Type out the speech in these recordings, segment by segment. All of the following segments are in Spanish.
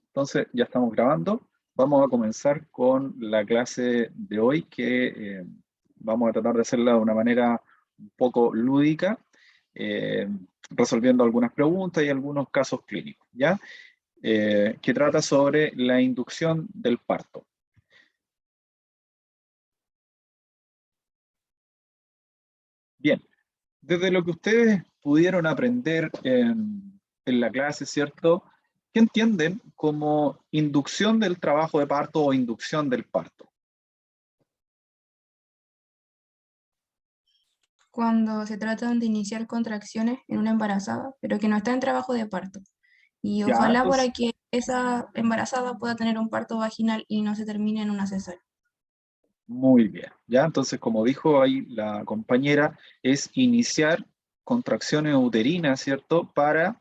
Entonces, ya estamos grabando. Vamos a comenzar con la clase de hoy, que vamos a tratar de hacerla de una manera un poco lúdica, eh, resolviendo algunas preguntas y algunos casos clínicos, ¿ya? Que trata sobre la inducción del parto. Bien, desde lo que ustedes pudieron aprender en la clase, ¿cierto? ¿Qué entienden como inducción del trabajo de parto o inducción del parto? Cuando se trata de iniciar contracciones en una embarazada, pero que no está en trabajo de parto. Y Ya, ojalá para entonces, que esa embarazada pueda tener un parto vaginal y no se termine en una cesárea. muy bien. Ya, entonces, como dijo ahí la compañera, es iniciar contracciones uterinas, ¿cierto? Para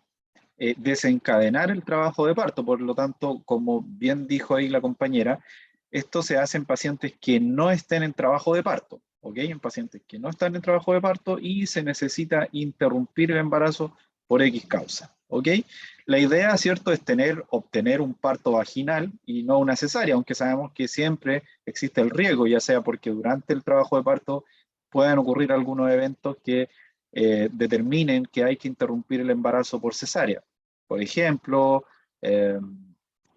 desencadenar el trabajo de parto. Por lo tanto, como bien dijo ahí la compañera, esto se hace en pacientes que no estén en trabajo de parto, ¿ok? En pacientes que no están en trabajo de parto y se necesita interrumpir el embarazo por X causa, ¿ok? La idea, ¿cierto?, es obtener un parto vaginal y no una cesárea, aunque sabemos que siempre existe el riesgo, ya sea porque durante el trabajo de parto puedan ocurrir algunos eventos que determinen que hay que interrumpir el embarazo por cesárea. Por ejemplo, eh,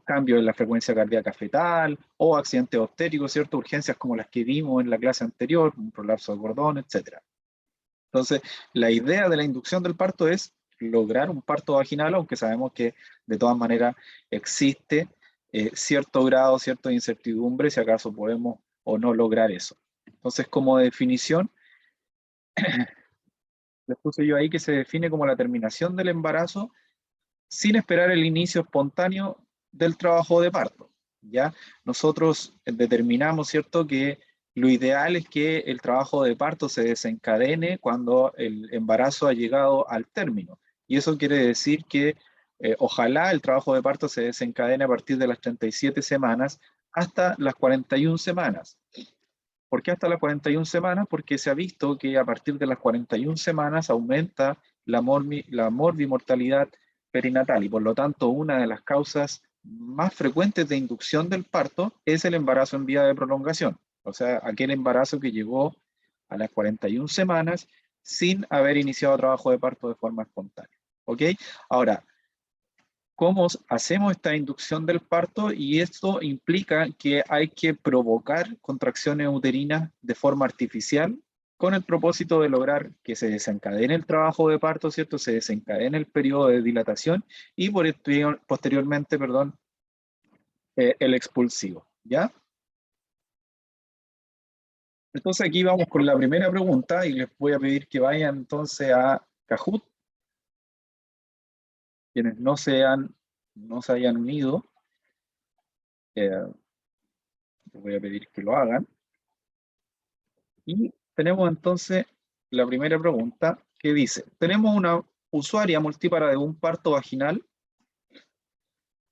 cambio en la frecuencia cardíaca fetal o accidentes obstétricos, ¿cierto? Urgencias como las que vimos en la clase anterior, un prolapso de cordón, etc. Entonces, la idea de la inducción del parto es lograr un parto vaginal, aunque sabemos que de todas maneras existe cierto grado, cierta incertidumbre si acaso podemos o no lograr eso. Entonces, como definición, les puse yo ahí que se define como la terminación del embarazo sin esperar el inicio espontáneo del trabajo de parto. ¿Ya? Nosotros determinamos, ¿cierto?, que lo ideal es que el trabajo de parto se desencadene cuando el embarazo ha llegado al término. Y eso quiere decir que ojalá el trabajo de parto se desencadene a partir de las 37 semanas hasta las 41 semanas. ¿Por qué hasta las 41 semanas? Porque se ha visto que a partir de las 41 semanas aumenta la morbimortalidad perinatal y por lo tanto una de las causas más frecuentes de inducción del parto es el embarazo en vía de prolongación, o sea, aquel embarazo que llegó a las 41 semanas sin haber iniciado trabajo de parto de forma espontánea. ¿Ok? Ahora, cómo hacemos esta inducción del parto, y esto implica que hay que provocar contracciones uterinas de forma artificial con el propósito de lograr que se desencadene el trabajo de parto, ¿cierto? Se desencadene el periodo de dilatación y posteriormente, perdón, el expulsivo, ¿ya? Entonces aquí vamos con la primera pregunta y les voy a pedir que vayan entonces a Kahoot, quienes no se hayan unido, les voy a pedir que lo hagan. Y tenemos entonces la primera pregunta que dice, tenemos una usuaria multípara de un parto vaginal,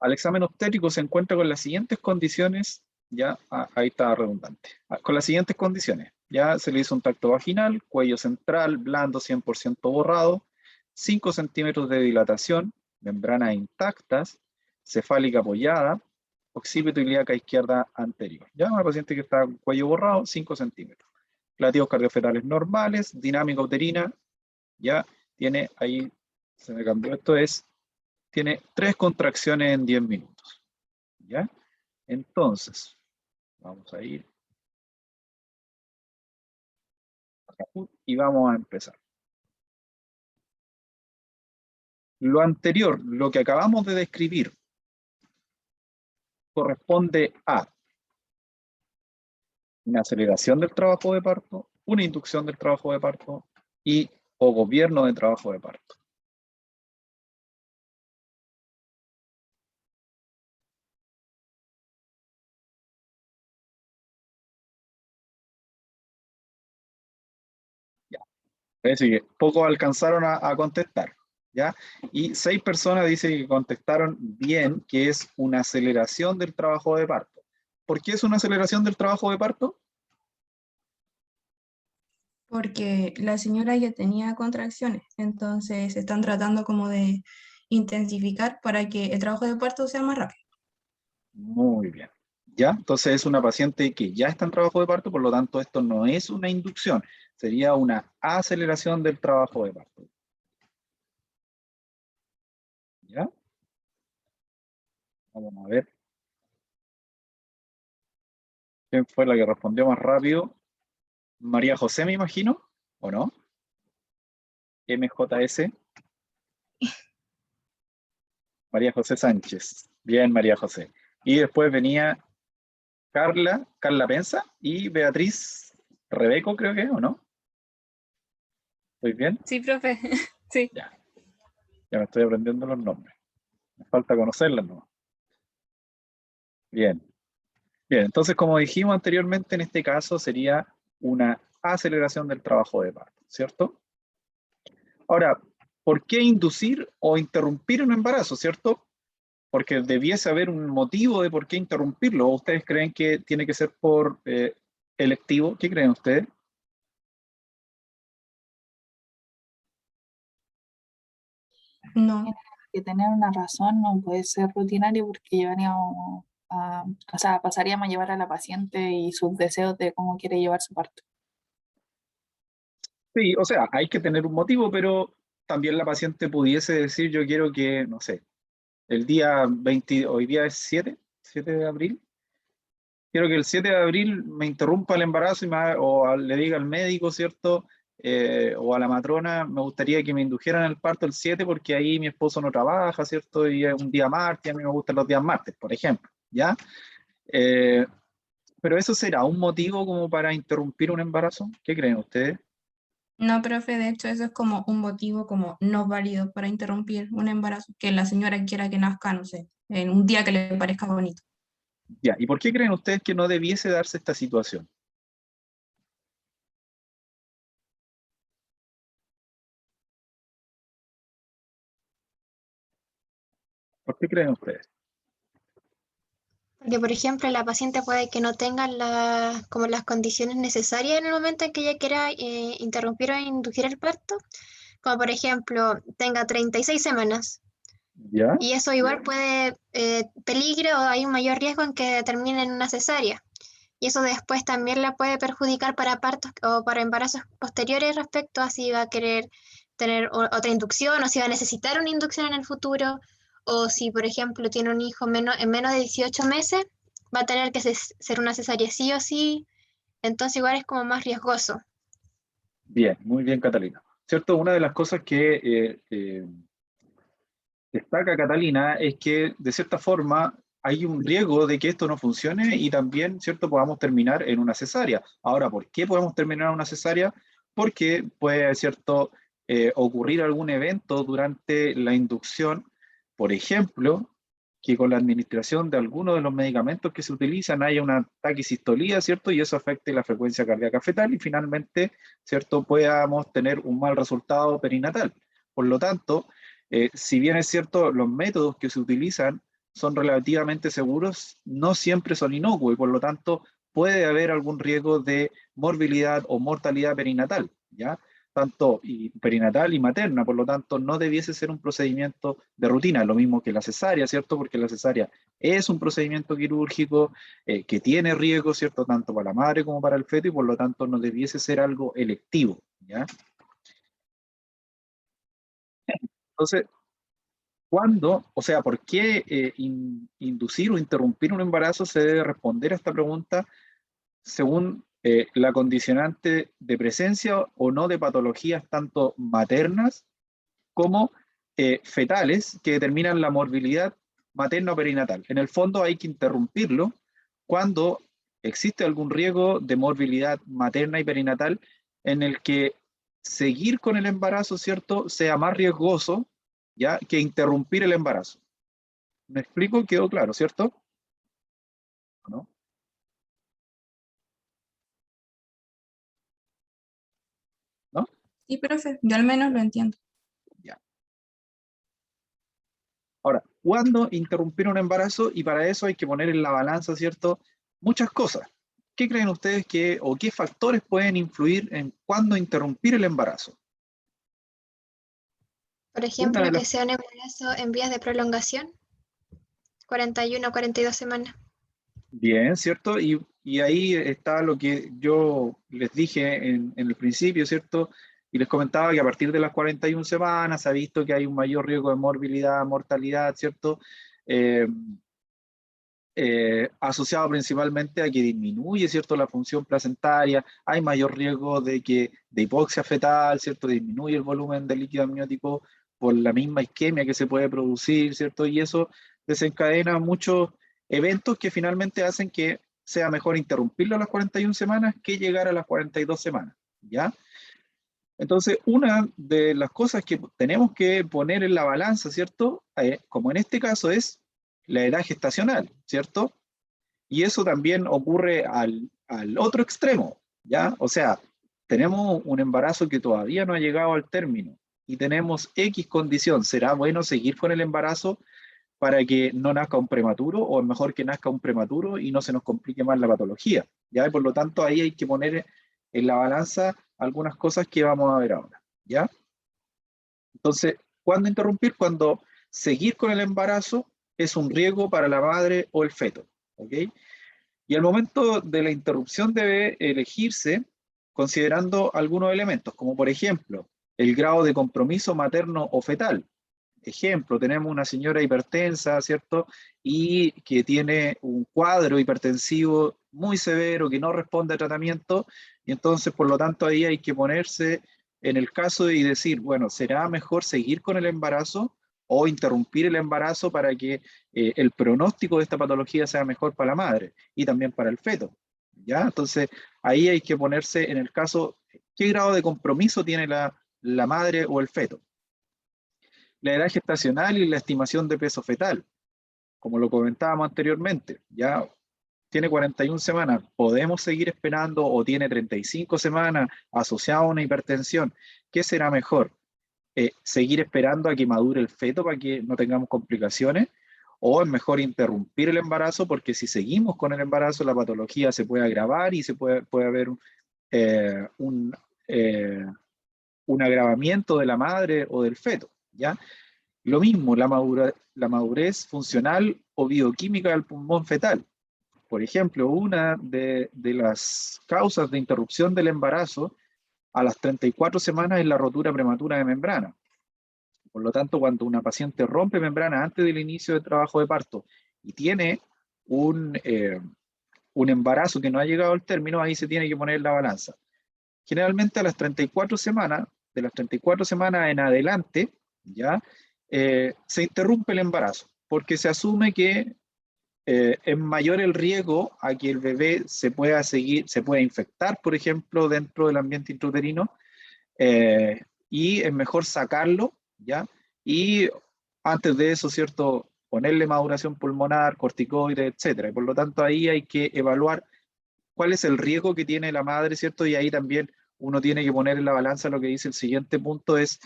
al examen obstétrico se encuentra con las siguientes condiciones, ya, ahí está redundante, con las siguientes condiciones, ya se le hizo un tacto vaginal, cuello central, blando 100% borrado, 5 centímetros de dilatación, membranas intactas, cefálica apoyada, occipito ilíaca izquierda anterior, ya, una paciente que está con cuello borrado, 5 centímetros. Latidos cardiofetales normales, dinámica uterina, ya tiene ahí, se me cambió esto, tiene 3 contracciones en 10 minutos, ¿ya? Entonces, vamos a ir y vamos a empezar. Lo anterior, lo que acabamos de describir, corresponde a una aceleración del trabajo de parto, una inducción del trabajo de parto y o gobierno de trabajo de parto. Parece que pocos alcanzaron a contestar, ¿ya? Y 6 personas dicen que contestaron bien, que es una aceleración del trabajo de parto. ¿Por qué es una aceleración del trabajo de parto? Porque la señora ya tenía contracciones, entonces se están tratando como de intensificar para que el trabajo de parto sea más rápido. Muy bien. ¿Ya? Entonces es una paciente que ya está en trabajo de parto, por lo tanto esto no es una inducción, sería una aceleración del trabajo de parto. ¿Ya? Vamos a ver quién fue la que respondió más rápido. María José, me imagino, ¿o no? MJS. María José Sánchez. Bien, María José. Y después venía Carla Pensa y Beatriz Rebeco, creo que, ¿o no? ¿Estoy bien? Sí, profe. Sí. Ya, ya me estoy aprendiendo los nombres. Me falta conocerlas, ¿no? Bien, bien. Entonces, como dijimos anteriormente, en este caso sería una aceleración del trabajo de parto, ¿cierto? Ahora, ¿por qué inducir o interrumpir un embarazo, cierto? Porque debiese haber un motivo de por qué interrumpirlo. ¿O ustedes creen que tiene que ser por electivo? ¿Qué creen ustedes? No, Tiene que tener una razón, no puede ser rutinario porque llevaríamos o sea, pasaríamos a llevar a la paciente y sus deseos de cómo quiere llevar su parto. Sí, o sea, hay que tener un motivo, pero también la paciente pudiese decir, yo quiero que, no sé, el día 20, hoy día es 7 de abril, quiero que el 7 de abril me interrumpa el embarazo le diga al médico, ¿cierto? O a la matrona, me gustaría que me indujeran el parto el 7 porque ahí mi esposo no trabaja, ¿cierto? Y es un día martes, a mí me gustan los días martes, por ejemplo, ¿ya? Eh, pero eso será un motivo como para interrumpir un embarazo, ¿qué creen ustedes? no, profe, de hecho eso es como un motivo como no válido para interrumpir un embarazo, que la señora quiera que nazca, no sé, en un día que le parezca bonito. Ya, ¿y por qué creen ustedes que no debiese darse esta situación? ¿Por qué creen ustedes? Porque, por ejemplo, la paciente puede que no tenga como las condiciones necesarias en el momento en que ella quiera interrumpir o inducir el parto, como por ejemplo tenga 36 semanas. ¿Ya? Y eso igual puede peligro o hay un mayor riesgo en que termine en una cesárea. Y eso después también la puede perjudicar para partos o para embarazos posteriores respecto a si va a querer tener otra inducción o si va a necesitar una inducción en el futuro o si, por ejemplo, tiene un hijo en menos de 18 meses, va a tener que ser una cesárea sí o sí. Entonces igual es como más riesgoso. Bien, muy bien, Catalina. ¿Cierto? Una de las cosas que destaca Catalina es que, de cierta forma, hay un riesgo de que esto no funcione y también, ¿cierto?, podamos terminar en una cesárea. Ahora, ¿por qué podemos terminar en una cesárea? Porque puede, ¿cierto?, ocurrir algún evento durante la inducción, por ejemplo, que con la administración de algunos de los medicamentos que se utilizan haya una taquicistolía, ¿cierto? Y eso afecte la frecuencia cardíaca fetal y finalmente, ¿cierto?, podamos tener un mal resultado perinatal. Por lo tanto, si bien es cierto, los métodos que se utilizan son relativamente seguros, no siempre son inocuos y por lo tanto puede haber algún riesgo de morbilidad o mortalidad perinatal, ¿ya? Tanto perinatal y materna, por lo tanto no debiese ser un procedimiento de rutina, lo mismo que la cesárea, ¿cierto? Porque la cesárea es un procedimiento quirúrgico que tiene riesgo, ¿cierto? Tanto para la madre como para el feto y por lo tanto no debiese ser algo electivo, ¿ya? Entonces, ¿cuándo, o sea, por qué inducir o interrumpir un embarazo? Se debe responder a esta pregunta según la condicionante de presencia o no de patologías tanto maternas como fetales que determinan la morbilidad materno-perinatal. En el fondo hay que interrumpirlo cuando existe algún riesgo de morbilidad materna y perinatal en el que seguir con el embarazo, ¿cierto?, sea más riesgoso, ¿ya?, que interrumpir el embarazo. ¿Me explico? ¿Quedó claro, cierto? ¿No? ¿No? Sí, profe, yo al menos lo entiendo. Ya. Ahora, ¿cuándo interrumpir un embarazo? Y para eso hay que poner en la balanza, ¿cierto?, muchas cosas. ¿Qué creen ustedes o qué factores pueden influir en cuándo interrumpir el embarazo? Por Una de ejemplo, las, que sea un embarazo en vías de prolongación. 41 o 42 semanas. Bien, ¿cierto? Y ahí está lo que yo les dije en el principio, ¿cierto? Y les comentaba que a partir de las 41 semanas se ha visto que hay un mayor riesgo de morbilidad, mortalidad, ¿cierto? Asociado principalmente a que disminuye, ¿cierto?, la función placentaria, hay mayor riesgo de hipoxia fetal, ¿cierto?, disminuye el volumen de líquido amniótico por la misma isquemia que se puede producir, ¿cierto? Y eso desencadena muchos eventos que finalmente hacen que sea mejor interrumpirlo a las 41 semanas que llegar a las 42 semanas, ¿ya? Entonces, una de las cosas que tenemos que poner en la balanza, ¿cierto?, como en este caso es la edad gestacional, ¿cierto? Y eso también ocurre al otro extremo, ¿ya? O sea, tenemos un embarazo que todavía no ha llegado al término y tenemos X condición. ¿Será bueno seguir con el embarazo para que no nazca un prematuro, o es mejor que nazca un prematuro y no se nos complique más la patología? ¿Ya? Y por lo tanto, ahí hay que poner en la balanza algunas cosas que vamos a ver ahora, ¿ya? Entonces, ¿cuándo interrumpir? Cuando seguir con el embarazo es un riesgo para la madre o el feto, ¿ok? Y al momento de la interrupción debe elegirse considerando algunos elementos, como por ejemplo, el grado de compromiso materno o fetal. Ejemplo, tenemos una señora hipertensa, ¿cierto? Y que tiene un cuadro hipertensivo muy severo que no responde a tratamiento, y entonces, por lo tanto, ahí hay que ponerse en el caso y decir, bueno, ¿será mejor seguir con el embarazo o interrumpir el embarazo para que el pronóstico de esta patología sea mejor para la madre y también para el feto? ¿Ya? Entonces, ahí hay que ponerse en el caso, ¿qué grado de compromiso tiene la madre o el feto? La edad gestacional y la estimación de peso fetal, como lo comentábamos anteriormente, ya tiene 41 semanas, ¿podemos seguir esperando, o tiene 35 semanas asociado a una hipertensión? ¿Qué será mejor? ¿Seguir esperando a que madure el feto para que no tengamos complicaciones? ¿O es mejor interrumpir el embarazo? Porque si seguimos con el embarazo, la patología se puede agravar y puede haber un agravamiento de la madre o del feto, ¿ya? Lo mismo, la madurez funcional o bioquímica del pulmón fetal. Por ejemplo, una de las causas de interrupción del embarazo a las 34 semanas es la rotura prematura de membrana. Por lo tanto, cuando una paciente rompe membrana antes del inicio del trabajo de parto y tiene un embarazo que no ha llegado al término, ahí se tiene que poner la balanza. Generalmente a las 34 semanas, de las 34 semanas en adelante, ¿ya? Se interrumpe el embarazo, porque se asume que es mayor el riesgo a que el bebé se pueda infectar, por ejemplo, dentro del ambiente intrauterino, y es mejor sacarlo, ¿ya? Y antes de eso, ¿cierto?, ponerle maduración pulmonar, corticoides, etcétera. Y por lo tanto, ahí hay que evaluar cuál es el riesgo que tiene la madre, ¿cierto? Y ahí también uno tiene que poner en la balanza lo que dice el siguiente punto, es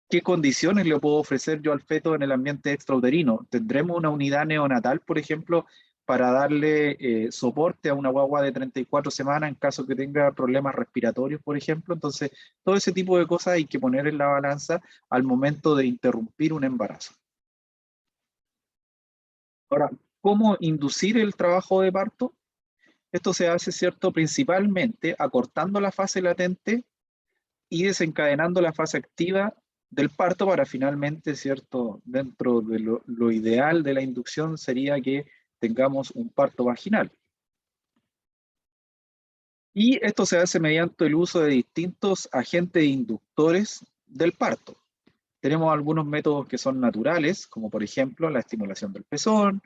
¿qué condiciones le puedo ofrecer yo al feto en el ambiente extrauterino? ¿Tendremos una unidad neonatal, por ejemplo, para darle soporte a una guagua de 34 semanas en caso que tenga problemas respiratorios, por ejemplo? Entonces, todo ese tipo de cosas hay que poner en la balanza al momento de interrumpir un embarazo. Ahora, ¿cómo inducir el trabajo de parto? Esto se hace, ¿cierto?, principalmente acortando la fase latente y desencadenando la fase activa del parto para finalmente, ¿cierto?, dentro de lo ideal de la inducción sería que tengamos un parto vaginal. Y esto se hace mediante el uso de distintos agentes inductores del parto. Tenemos algunos métodos que son naturales, como por ejemplo la estimulación del pezón,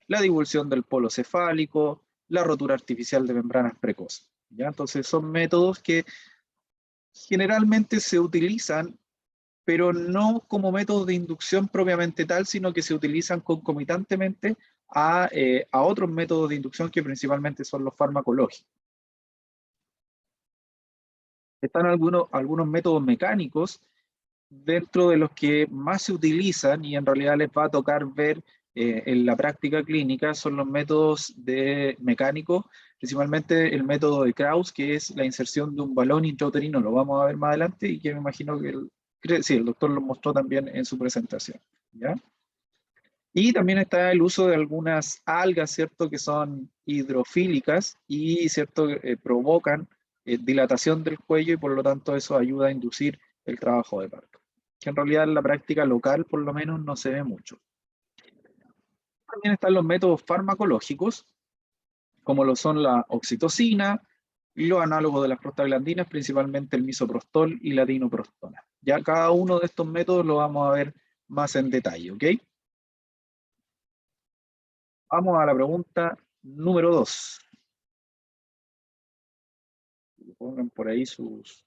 la divulsión del polo cefálico, la rotura artificial de membranas precoces. ¿Ya? Entonces son métodos que generalmente se utilizan, pero no como métodos de inducción propiamente tal, sino que se utilizan concomitantemente a otros métodos de inducción que principalmente son los farmacológicos. Están algunos métodos mecánicos dentro de los que más se utilizan y en realidad les va a tocar ver en la práctica clínica, son los métodos mecánicos, principalmente el método de Krauss, que es la inserción de un balón intrauterino, lo vamos a ver más adelante y que me imagino que el doctor lo mostró también en su presentación, ¿ya? Y también está el uso de algunas algas, ¿cierto? Que son hidrofílicas y, ¿cierto? Provocan dilatación del cuello y por lo tanto eso ayuda a inducir el trabajo de parto. Que en realidad en la práctica local por lo menos no se ve mucho. También están los métodos farmacológicos, como lo son la oxitocina y los análogos de las prostaglandinas, principalmente el misoprostol y la dinoprostona. Ya cada uno de estos métodos lo vamos a ver más en detalle, ¿ok? Vamos a la pregunta número 2. Pongan por ahí sus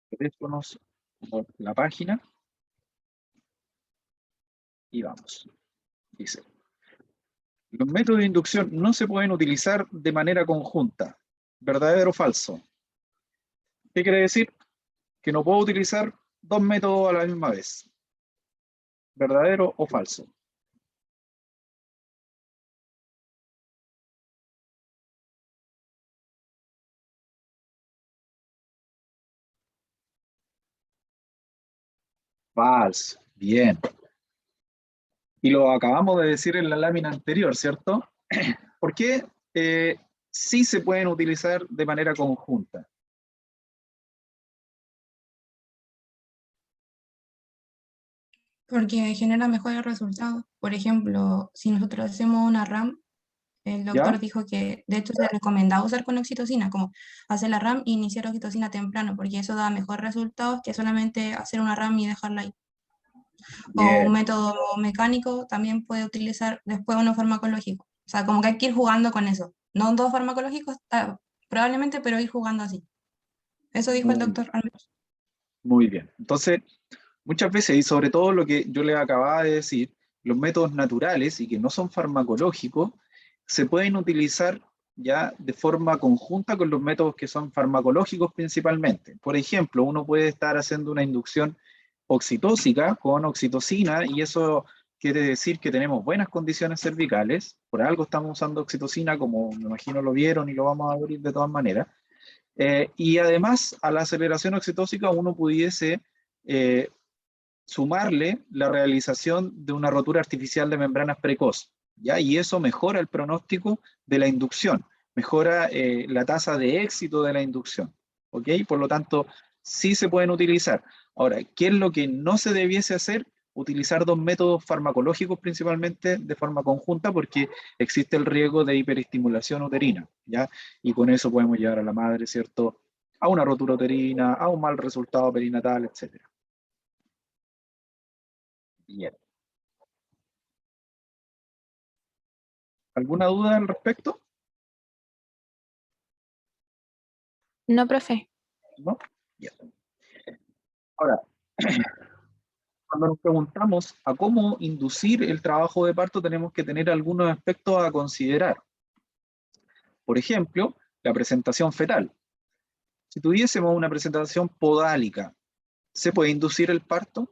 teléfonos o la página. Y vamos. Dice, los métodos de inducción no se pueden utilizar de manera conjunta. ¿Verdadero o falso? ¿Qué quiere decir? Que no puedo utilizar dos métodos a la misma vez. ¿Verdadero o falso? Falso. Bien. Y lo acabamos de decir en la lámina anterior, ¿cierto? ¿Por qué sí se pueden utilizar de manera conjunta? Porque genera mejores resultados. Por ejemplo, si nosotros hacemos una RAM, el ¿Ya? doctor dijo que de hecho se recomendaba usar con oxitocina, como hacer la RAM e iniciar oxitocina temprano, porque eso da mejores resultados que solamente hacer una RAM y dejarla ahí. O un Bien. método mecánico también puede utilizar después uno farmacológico. O sea, como que hay que ir jugando con eso. No dos farmacológicos, probablemente, pero ir jugando así. Eso dijo el Muy, doctor al menos. muy bien. Entonces, muchas veces, y sobre todo lo que yo les acababa de decir, los métodos naturales y que no son farmacológicos, se pueden utilizar ya de forma conjunta con los métodos que son farmacológicos principalmente. Por ejemplo, uno puede estar haciendo una inducción oxitóxica con oxitocina y eso quiere decir que tenemos buenas condiciones cervicales, por algo estamos usando oxitocina, como me imagino lo vieron y lo vamos a abrir de todas maneras. Y además, a la aceleración oxitóxica uno pudiese eh, sumarle la realización de una rotura artificial de membranas precoz, ¿ya? Y eso mejora el pronóstico de la inducción, mejora la tasa de éxito de la inducción, ¿ok? Por lo tanto, sí se pueden utilizar. Ahora, ¿qué es lo que no se debiese hacer? Utilizar dos métodos farmacológicos principalmente de forma conjunta porque existe el riesgo de hiperestimulación uterina, ¿ya? Y con eso podemos llevar a la madre, ¿cierto? A una rotura uterina, a un mal resultado perinatal, etc. Bien. ¿Alguna duda al respecto? No, profe. ¿No? Bien. Ahora, cuando nos preguntamos a cómo inducir el trabajo de parto, tenemos que tener algunos aspectos a considerar. Por ejemplo, la presentación fetal. Si tuviésemos una presentación podálica, ¿se puede inducir el parto?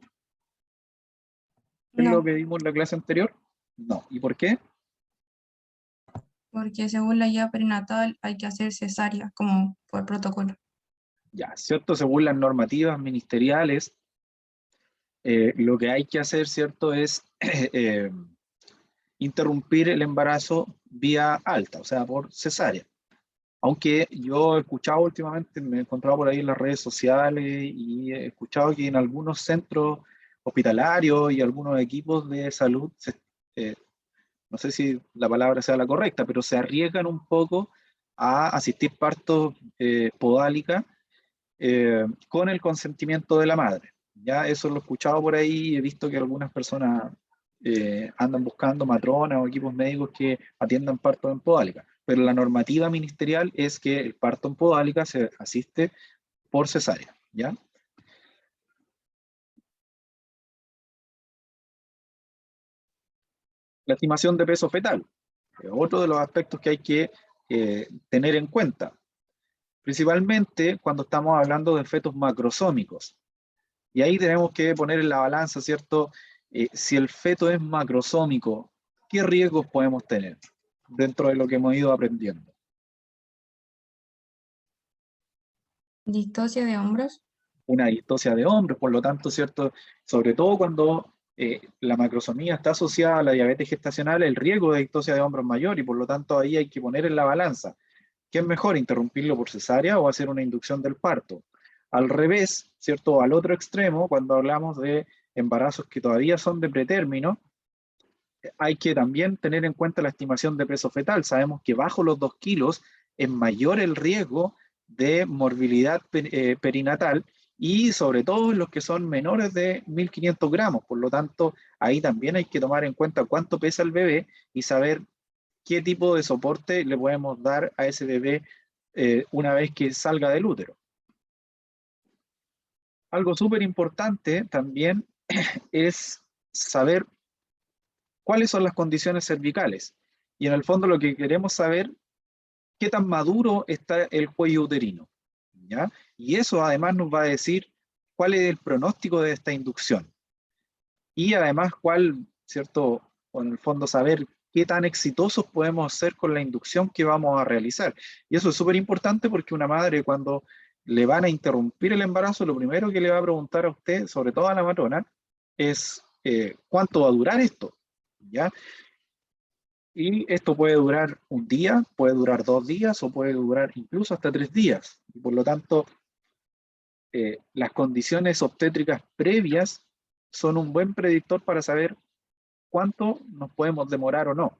¿Es lo No, que vimos en la clase anterior? No. ¿Y por qué? porque según la guía perinatal hay que hacer cesárea, como por protocolo. Ya, ¿cierto? Según las normativas ministeriales, lo que hay que hacer, ¿cierto? Es interrumpir el embarazo vía alta, o sea, por cesárea. Aunque yo he escuchado últimamente, me he encontrado por ahí en las redes sociales y he escuchado que en algunos centros hospitalarios y algunos equipos de salud, no sé si la palabra sea la correcta, pero se arriesgan un poco a asistir partos podálica con el consentimiento de la madre. Ya eso lo he escuchado por ahí y he visto que algunas personas andan buscando matronas o equipos médicos que atiendan partos en podálica. Pero la normativa ministerial es que el parto en podálica se asiste por cesárea, ¿ya? La estimación de peso fetal, otro de los aspectos que hay que tener en cuenta, principalmente cuando estamos hablando de fetos macrosómicos. Y ahí tenemos que poner en la balanza, ¿cierto? Si el feto es macrosómico, ¿qué riesgos podemos tener dentro de lo que hemos ido aprendiendo? Distosia de hombros. una distosia de hombros, por lo tanto, ¿cierto? Sobre todo cuando la macrosomía está asociada a la diabetes gestacional, el riesgo de distosia de hombros es mayor y por lo tanto ahí hay que poner en la balanza. ¿Qué es mejor, interrumpirlo por cesárea o hacer una inducción del parto? Al revés, ¿cierto? Al otro extremo, cuando hablamos de embarazos que todavía son de pretérmino, hay que también tener en cuenta la estimación de peso fetal. Sabemos que bajo los 2 kilos es mayor el riesgo de morbilidad perinatal y sobre todo en los que son menores de 1.500 gramos. Por lo tanto, ahí también hay que tomar en cuenta cuánto pesa el bebé y saber qué tipo de soporte le podemos dar a ese bebé una vez que salga del útero. Algo súper importante también es saber cuáles son las condiciones cervicales. Y en el fondo lo que queremos saber, qué tan maduro está el cuello uterino, ¿ya? Y eso además nos va a decir cuál es el pronóstico de esta inducción. Y además cuál, ¿cierto? O en el fondo saber qué tan exitosos podemos ser con la inducción que vamos a realizar. Y eso es súper importante porque una madre cuando le van a interrumpir el embarazo, lo primero que le va a preguntar a usted, sobre todo a la matrona, es ¿cuánto va a durar esto? ¿Ya? Y esto puede durar un día, puede durar 2 días o puede durar incluso hasta 3 días. Y por lo tanto, las condiciones obstétricas previas son un buen predictor para saber cuánto nos podemos demorar o no.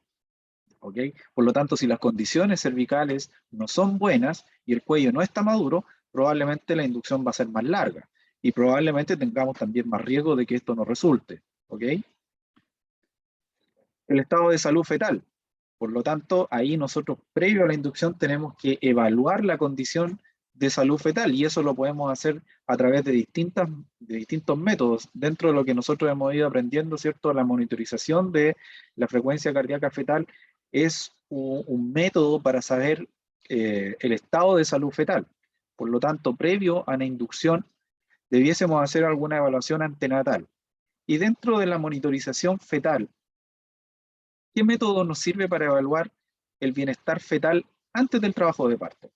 ¿Ok? Por lo tanto, si las condiciones cervicales no son buenas y el cuello no está maduro, probablemente la inducción va a ser más larga y probablemente tengamos también más riesgo de que esto no resulte. ¿Ok? El estado de salud fetal. Por lo tanto, ahí nosotros, previo a la inducción, tenemos que evaluar la condición de salud fetal y eso lo podemos hacer a través de distintos métodos. Dentro de lo que nosotros hemos ido aprendiendo, ¿cierto? La monitorización de la frecuencia cardíaca fetal es un método para saber el estado de salud fetal. Por lo tanto, previo a la inducción, debiésemos hacer alguna evaluación antenatal. Y dentro de la monitorización fetal, ¿qué método nos sirve para evaluar el bienestar fetal antes del trabajo de parto?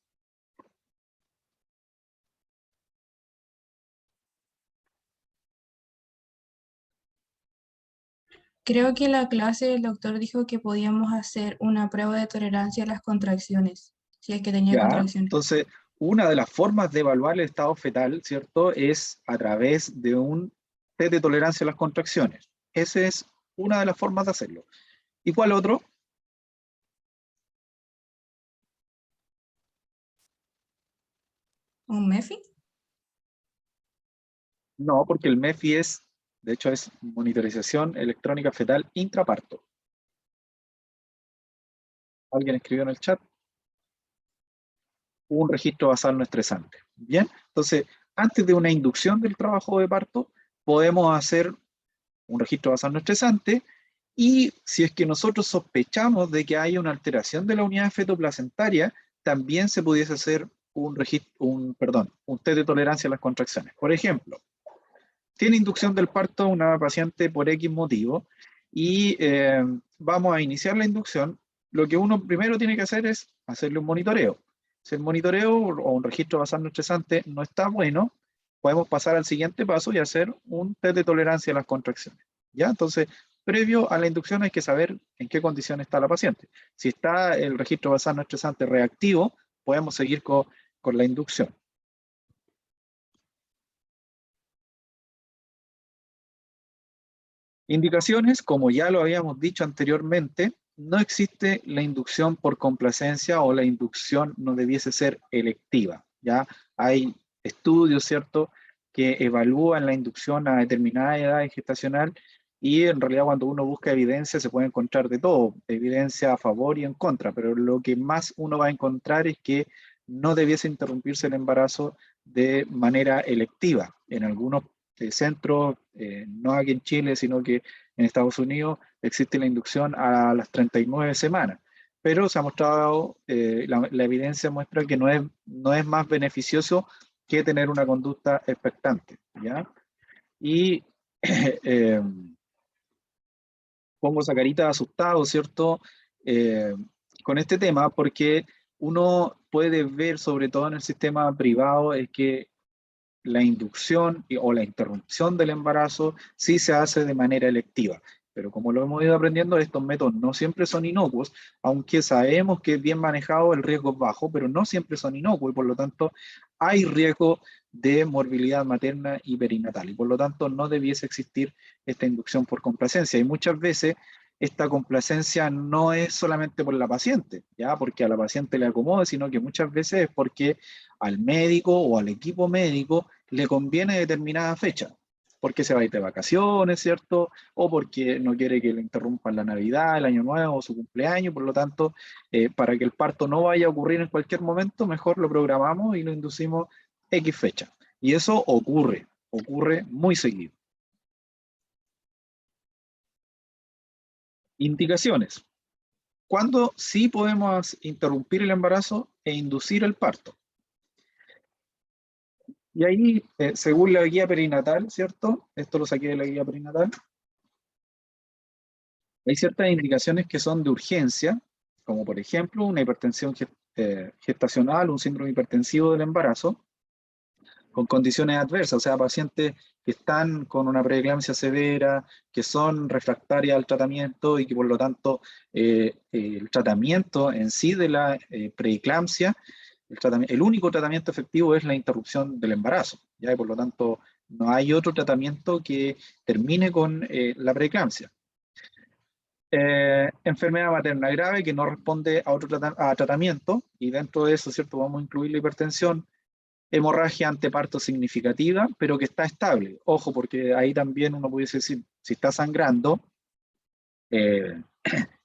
Creo que en la clase el doctor dijo que podíamos hacer una prueba de tolerancia a las contracciones, si es que tenía Ya, contracciones. entonces, una de las formas de evaluar el estado fetal, ¿cierto? Es a través de un test de tolerancia a las contracciones. Esa es una de las formas de hacerlo. ¿Y cuál otro? ¿Un MEFI? No, porque el MEFI es, de hecho, es monitorización electrónica fetal intraparto. ¿Alguien escribió en el chat? Un registro basal no estresante. Bien, entonces, antes de una inducción del trabajo de parto, podemos hacer un registro basal no estresante y si es que nosotros sospechamos de que hay una alteración de la unidad fetoplacentaria, también se pudiese hacer un test de tolerancia a las contracciones. Por ejemplo, tiene inducción del parto una paciente por X motivo y vamos a iniciar la inducción. Lo que uno primero tiene que hacer es hacerle un monitoreo. Si el monitoreo o un registro basal no estresante no está bueno, podemos pasar al siguiente paso y hacer un test de tolerancia a las contracciones. ¿Ya? Entonces, previo a la inducción hay que saber en qué condición está la paciente. Si está el registro basal no estresante reactivo, podemos seguir con la inducción. Indicaciones, como ya lo habíamos dicho anteriormente, no existe la inducción por complacencia o la inducción no debiese ser electiva. Ya hay estudios, ¿cierto?, que evalúan la inducción a determinada edad gestacional y en realidad cuando uno busca evidencia se puede encontrar de todo, evidencia a favor y en contra, pero lo que más uno va a encontrar es que no debiese interrumpirse el embarazo de manera electiva. En algunos centros, no aquí en Chile, sino que en Estados Unidos existe la inducción a las 39 semanas, pero se ha mostrado, la evidencia muestra que no es más beneficioso que tener una conducta expectante, ¿ya? Y pongo esa carita asustado, ¿cierto? Con este tema, porque uno puede ver, sobre todo en el sistema privado, es que la inducción o la interrupción del embarazo sí se hace de manera electiva. Pero como lo hemos ido aprendiendo, estos métodos no siempre son inocuos, aunque sabemos que es bien manejado, el riesgo es bajo, pero no siempre son inocuos y por lo tanto hay riesgo de morbilidad materna y perinatal y por lo tanto no debiese existir esta inducción por complacencia. Y muchas veces esta complacencia no es solamente por la paciente, ya porque a la paciente le acomode, sino que muchas veces es porque al médico o al equipo médico le conviene determinada fecha, porque se va a ir de vacaciones, ¿cierto? O porque no quiere que le interrumpan la Navidad, el Año Nuevo o su cumpleaños, por lo tanto, para que el parto no vaya a ocurrir en cualquier momento, mejor lo programamos y lo inducimos X fecha. Y eso ocurre muy seguido. Indicaciones. ¿Cuándo sí podemos interrumpir el embarazo e inducir el parto? Y ahí, según la guía perinatal, ¿cierto? Esto lo saqué de la guía perinatal. Hay ciertas indicaciones que son de urgencia, como por ejemplo una hipertensión gestacional, un síndrome hipertensivo del embarazo, con condiciones adversas, o sea, pacientes que están con una preeclampsia severa, que son refractarias al tratamiento y que por lo tanto el tratamiento en sí de la preeclampsia, el único tratamiento efectivo es la interrupción del embarazo, ¿ya? Y por lo tanto no hay otro tratamiento que termine con la preeclampsia. Enfermedad materna grave que no responde a otro tratamiento, y dentro de eso, ¿cierto? Vamos a incluir la hipertensión, hemorragia anteparto significativa, pero que está estable. Ojo, porque ahí también uno pudiese decir, si está sangrando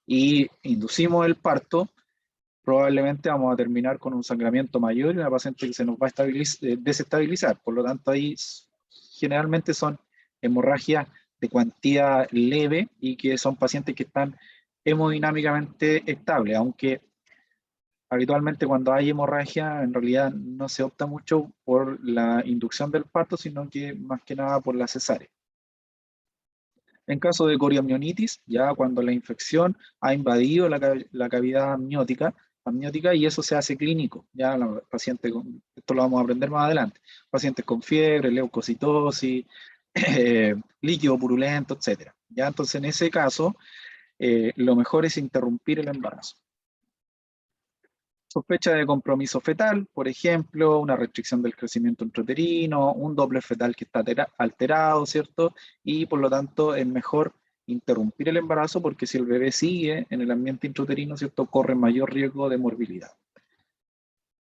y inducimos el parto, probablemente vamos a terminar con un sangramiento mayor y una paciente que se nos va a desestabilizar. Por lo tanto, ahí generalmente son hemorragias de cuantía leve y que son pacientes que están hemodinámicamente estables, aunque habitualmente cuando hay hemorragia en realidad no se opta mucho por la inducción del parto, sino que más que nada por la cesárea. En caso de coriamnionitis, ya cuando la infección ha invadido la cavidad amniótica y eso se hace clínico, ya la paciente, esto lo vamos a aprender más adelante, pacientes con fiebre, leucocitosis, líquido purulento, etc. Ya entonces en ese caso, lo mejor es interrumpir el embarazo. Sospecha de compromiso fetal, por ejemplo, una restricción del crecimiento intrauterino, un doble fetal que está alterado, ¿cierto? Y por lo tanto es mejor interrumpir el embarazo porque si el bebé sigue en el ambiente intrauterino, ¿cierto? Corre mayor riesgo de morbilidad.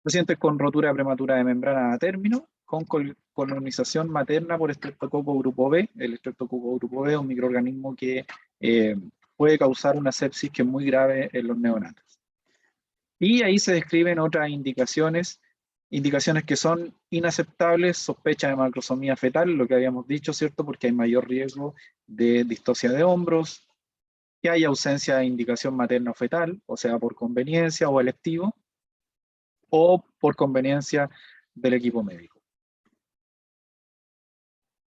Pacientes con rotura prematura de membrana a término, con colonización materna por estreptococo grupo B. El estreptococo grupo B es un microorganismo que puede causar una sepsis que es muy grave en los neonatos. Y ahí se describen otras indicaciones que son inaceptables, sospecha de macrosomía fetal, lo que habíamos dicho, ¿cierto? Porque hay mayor riesgo de distocia de hombros, que hay ausencia de indicación materno-fetal, o sea, por conveniencia o electivo, o por conveniencia del equipo médico.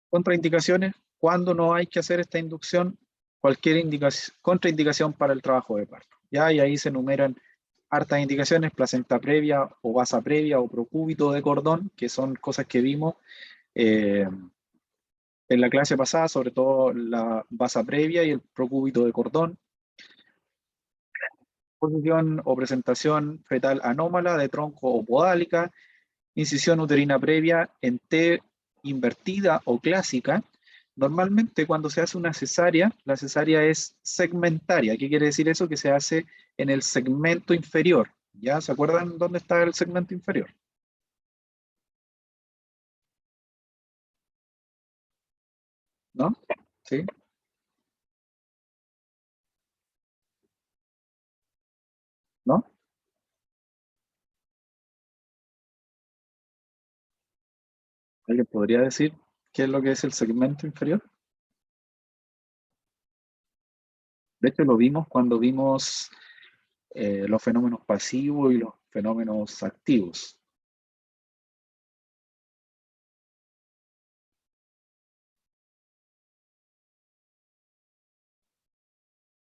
Contraindicaciones, cuando no hay que hacer esta inducción, cualquier contraindicación para el trabajo de parto. ¿Ya? Y ahí se enumeran hartas indicaciones, placenta previa o basa previa o procúbito de cordón, que son cosas que vimos en la clase pasada, sobre todo la basa previa y el procúbito de cordón. Posición o presentación fetal anómala de tronco o podálica, incisión uterina previa en T invertida o clásica. Normalmente cuando se hace una cesárea, la cesárea es segmentaria. ¿Qué quiere decir eso? Que se hace en el segmento inferior. ¿Ya? ¿Se acuerdan dónde está el segmento inferior? ¿No? ¿Sí? ¿No? ¿Alguien podría decir qué es lo que es el segmento inferior? De hecho, lo vimos cuando vimos los fenómenos pasivos y los fenómenos activos.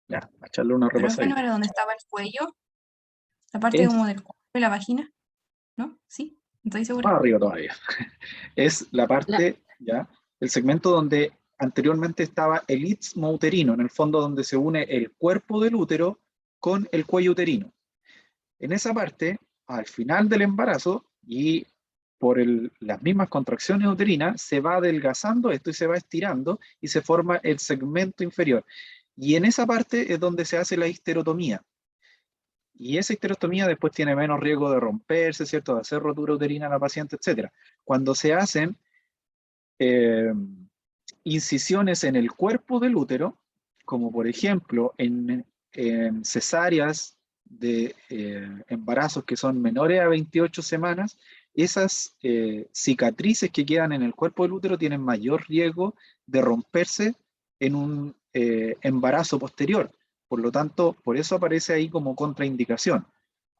Ya, a echarle una Pero que no repasadita. era donde estaba el cuello, la parte como del cuello y la vagina, ¿no? Sí. No estoy segura. Más arriba todavía. Es la parte, ¿ya? El segmento donde anteriormente estaba el istmo uterino, en el fondo donde se une el cuerpo del útero con el cuello uterino. En esa parte, al final del embarazo y por las mismas contracciones uterinas, se va adelgazando esto y se va estirando y se forma el segmento inferior. Y en esa parte es donde se hace la histerotomía. Y esa histerectomía después tiene menos riesgo de romperse, ¿cierto? De hacer rotura uterina a la paciente, etc. Cuando se hacen incisiones en el cuerpo del útero, como por ejemplo en cesáreas de embarazos que son menores a 28 semanas, esas cicatrices que quedan en el cuerpo del útero tienen mayor riesgo de romperse en un embarazo posterior. Por lo tanto, por eso aparece ahí como contraindicación,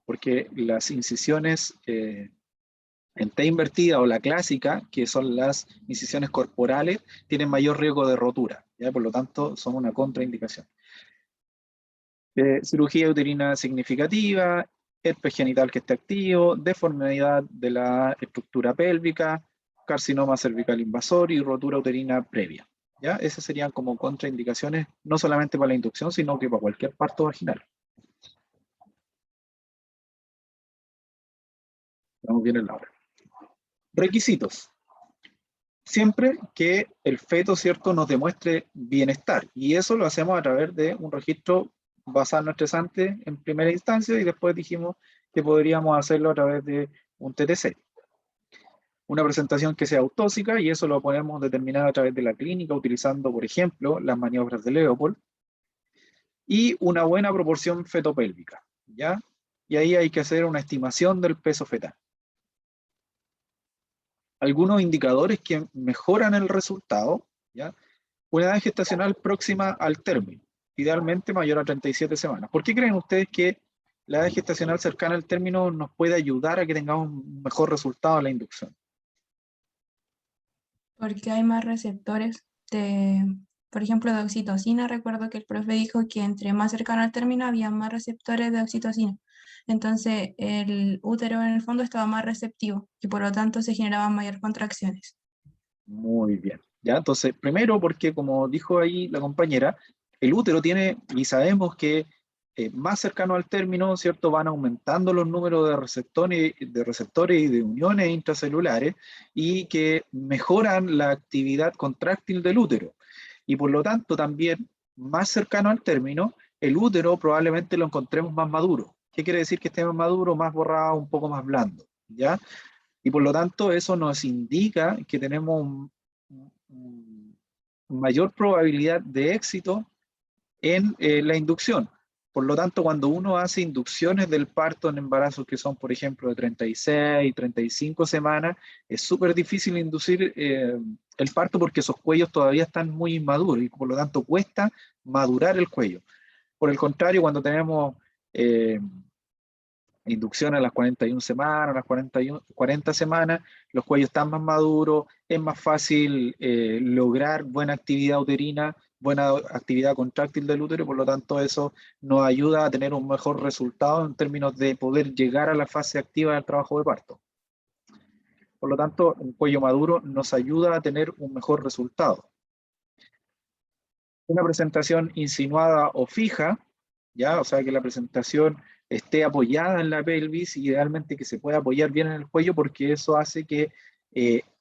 porque las incisiones en T invertida o la clásica, que son las incisiones corporales, tienen mayor riesgo de rotura, ¿ya? Por lo tanto, son una contraindicación. Cirugía uterina significativa, herpes genital que esté activo, deformidad de la estructura pélvica, carcinoma cervical invasor y rotura uterina previa. ¿Ya? Esas serían como contraindicaciones, no solamente para la inducción, sino que para cualquier parto vaginal. Estamos bien en la hora. Requisitos. Siempre que el feto, ¿cierto?, nos demuestre bienestar. Y eso lo hacemos a través de un registro basal no estresante en primera instancia y después dijimos que podríamos hacerlo a través de un TTC. Una presentación que sea autóxica y eso lo podemos determinar a través de la clínica utilizando, por ejemplo, las maniobras de Leopold. Y una buena proporción fetopélvica, ¿ya? Y ahí hay que hacer una estimación del peso fetal. Algunos indicadores que mejoran el resultado, ¿ya? Una edad gestacional próxima al término, idealmente mayor a 37 semanas. ¿Por qué creen ustedes que la edad gestacional cercana al término nos puede ayudar a que tengamos un mejor resultado en la inducción? Porque hay más receptores por ejemplo, de oxitocina. Recuerdo que el profe dijo que entre más cercano al término había más receptores de oxitocina. Entonces el útero en el fondo estaba más receptivo y por lo tanto se generaban mayor contracciones. Muy bien. ¿Ya? Entonces, primero porque como dijo ahí la compañera, el útero tiene, y sabemos que más cercano al término, ¿cierto? Van aumentando los números de receptores y de uniones intracelulares y que mejoran la actividad contráctil del útero. Y por lo tanto también, más cercano al término, el útero probablemente lo encontremos más maduro. ¿Qué quiere decir que esté más maduro? Más borrado, un poco más blando, ¿ya? Y por lo tanto eso nos indica que tenemos mayor probabilidad de éxito en la inducción. Por lo tanto, cuando uno hace inducciones del parto en embarazos que son, por ejemplo, de 36, 35 semanas, es súper difícil inducir el parto porque esos cuellos todavía están muy inmaduros y por lo tanto cuesta madurar el cuello. Por el contrario, cuando tenemos inducción a las 41 semanas, a las 40 semanas, los cuellos están más maduros, es más fácil lograr buena actividad uterina, buena actividad contráctil del útero, y por lo tanto eso nos ayuda a tener un mejor resultado en términos de poder llegar a la fase activa del trabajo de parto. Por lo tanto, un cuello maduro nos ayuda a tener un mejor resultado. Una presentación insinuada o fija, ¿ya? O sea que la presentación esté apoyada en la pelvis y idealmente que se pueda apoyar bien en el cuello porque eso hace que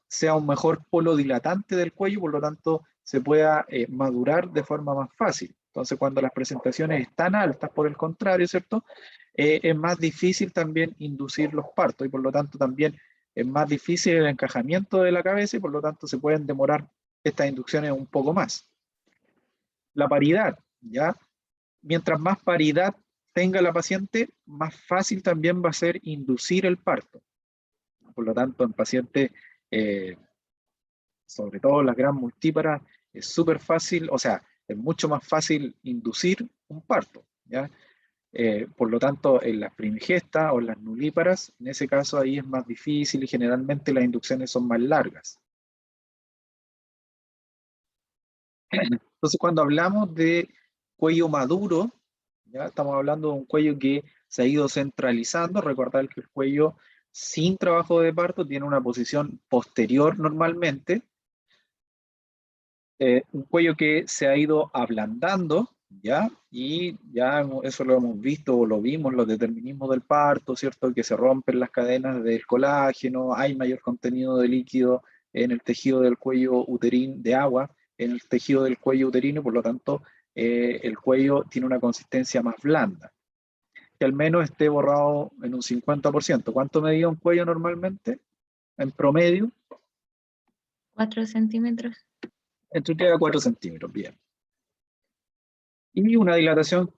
sea un mejor polo dilatante del cuello, por lo tanto se pueda madurar de forma más fácil. Entonces cuando las presentaciones están altas, por el contrario, ¿cierto? Es más difícil también inducir los partos y por lo tanto también es más difícil el encajamiento de la cabeza y por lo tanto se pueden demorar estas inducciones un poco más. La paridad, ¿ya? Mientras más paridad tenga la paciente, más fácil también va a ser inducir el parto. Por lo tanto, en pacientes, sobre todo las gran multíparas, es súper fácil, o sea, es mucho más fácil inducir un parto, ¿ya? Por lo tanto, en las primigestas o en las nulíparas, en ese caso ahí es más difícil y generalmente las inducciones son más largas. Entonces, cuando hablamos de cuello maduro, ¿ya? Estamos hablando de un cuello que se ha ido centralizando. Recordar que el cuello sin trabajo de parto tiene una posición posterior normalmente, un cuello que se ha ido ablandando, ¿ya? Y ya eso lo hemos visto o lo vimos, los determinismos del parto, ¿cierto? Que se rompen las cadenas del colágeno, hay mayor contenido de líquido en el tejido del cuello uterino, de agua, en el tejido del cuello uterino, por lo tanto, el cuello tiene una consistencia más blanda, que al menos esté borrado en un 50%. ¿Cuánto medía un cuello normalmente? En promedio, 4 centímetros. entre 3 a 4 centímetros, bien. Y una dilatación,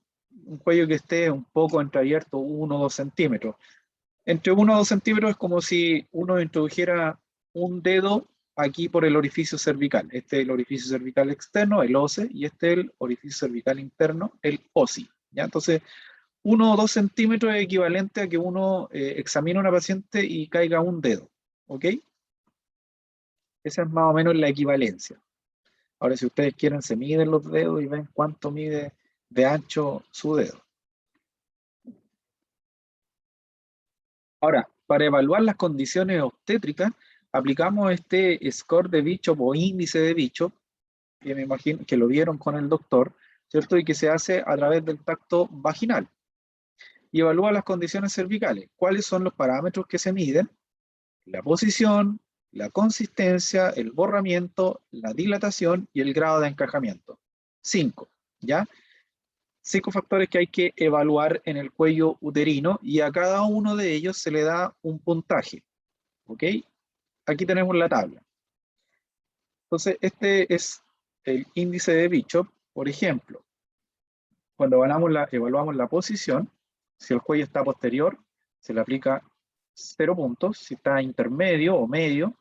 un cuello que esté un poco entreabierto, 1 o 2 centímetros. Entre 1 o 2 centímetros es como si uno introdujera un dedo aquí por el orificio cervical. Este es el orificio cervical externo, el OCE, y este es el orificio cervical interno, el OSI. ¿Ya? Entonces, 1 o 2 centímetros es equivalente a que uno examine a una paciente y caiga un dedo. ¿Ok? Esa es más o menos la equivalencia. Ahora, si ustedes quieren, se miden los dedos y ven cuánto mide de ancho su dedo. Ahora, para evaluar las condiciones obstétricas, aplicamos este score de Bishop o índice de Bishop, que me imagino que lo vieron con el doctor, ¿cierto? Y que se hace a través del tacto vaginal. Y evalúa las condiciones cervicales. ¿Cuáles son los parámetros que se miden? La posición, la consistencia, el borramiento, la dilatación y el grado de encajamiento. 5, ¿ya? 5 factores que hay que evaluar en el cuello uterino y a cada uno de ellos se le da un puntaje. ¿Ok? Aquí tenemos la tabla. Entonces, este es el índice de Bishop. Por ejemplo, cuando evaluamos la posición, si el cuello está posterior, se le aplica 0 puntos. Si está intermedio o medio,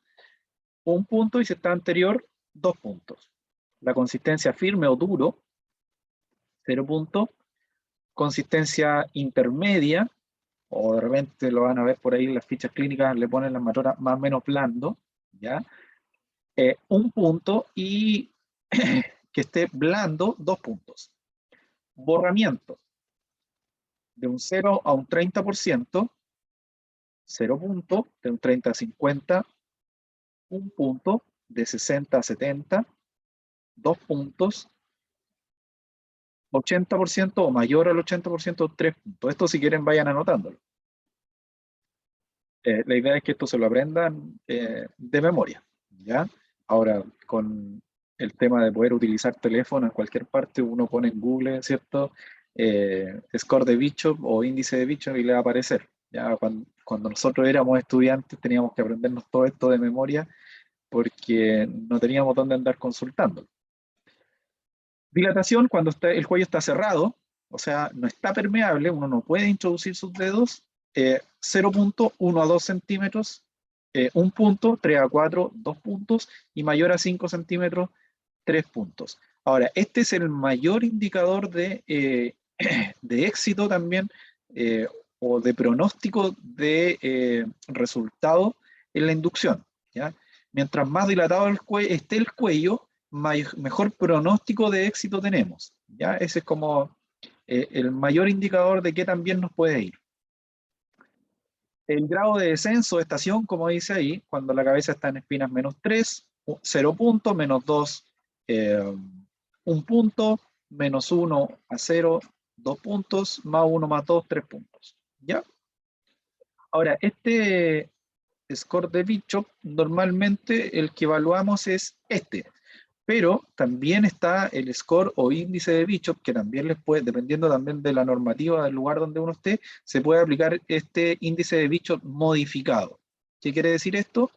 1 punto. Y si está anterior, 2 puntos. La consistencia firme o duro, 0 puntos. Consistencia intermedia, o de repente lo van a ver por ahí en las fichas clínicas, le ponen la matora más o menos blando, ¿ya? 1 punto, y que esté blando, 2 puntos. Borramiento, de un 0 a un 30%, 0 puntos, de un 30 a 50, 1 punto, de 60 a 70, 2 puntos, 80% o mayor al 80%, 3 puntos. Esto, si quieren, vayan anotándolo. La idea es que esto se lo aprendan de memoria, ¿ya? Ahora, con el tema de poder utilizar teléfono en cualquier parte, uno pone en Google, ¿cierto? Score de Bishop o índice de Bishop y le va a aparecer. ¿Ya? Cuando nosotros éramos estudiantes teníamos que aprendernos todo esto de memoria porque no teníamos dónde andar consultando. Dilatación, cuando el cuello está cerrado, o sea, no está permeable, uno no puede introducir sus dedos. 0.1 a 2 centímetros, 1 punto, 3 a 4, 2 puntos, y mayor a 5 centímetros, 3 puntos. Ahora, este es el mayor indicador de éxito también, o de pronóstico de resultado en la inducción, ¿ya? Mientras más dilatado esté el cuello, mejor pronóstico de éxito tenemos, ¿ya? Ese es como el mayor indicador de qué tan bien nos puede ir. El grado de descenso de estación, como dice ahí, cuando la cabeza está en espinas -3, 0 puntos, -2, 1 punto, -1 a 0, 2 puntos, +1 más 2, 3 puntos. ¿Ya? Ahora, este score de Bishop, normalmente el que evaluamos es este. Pero también está el score o índice de Bishop, que también les puede, dependiendo también de la normativa del lugar donde uno esté, se puede aplicar este índice de Bishop modificado. ¿Qué quiere decir esto?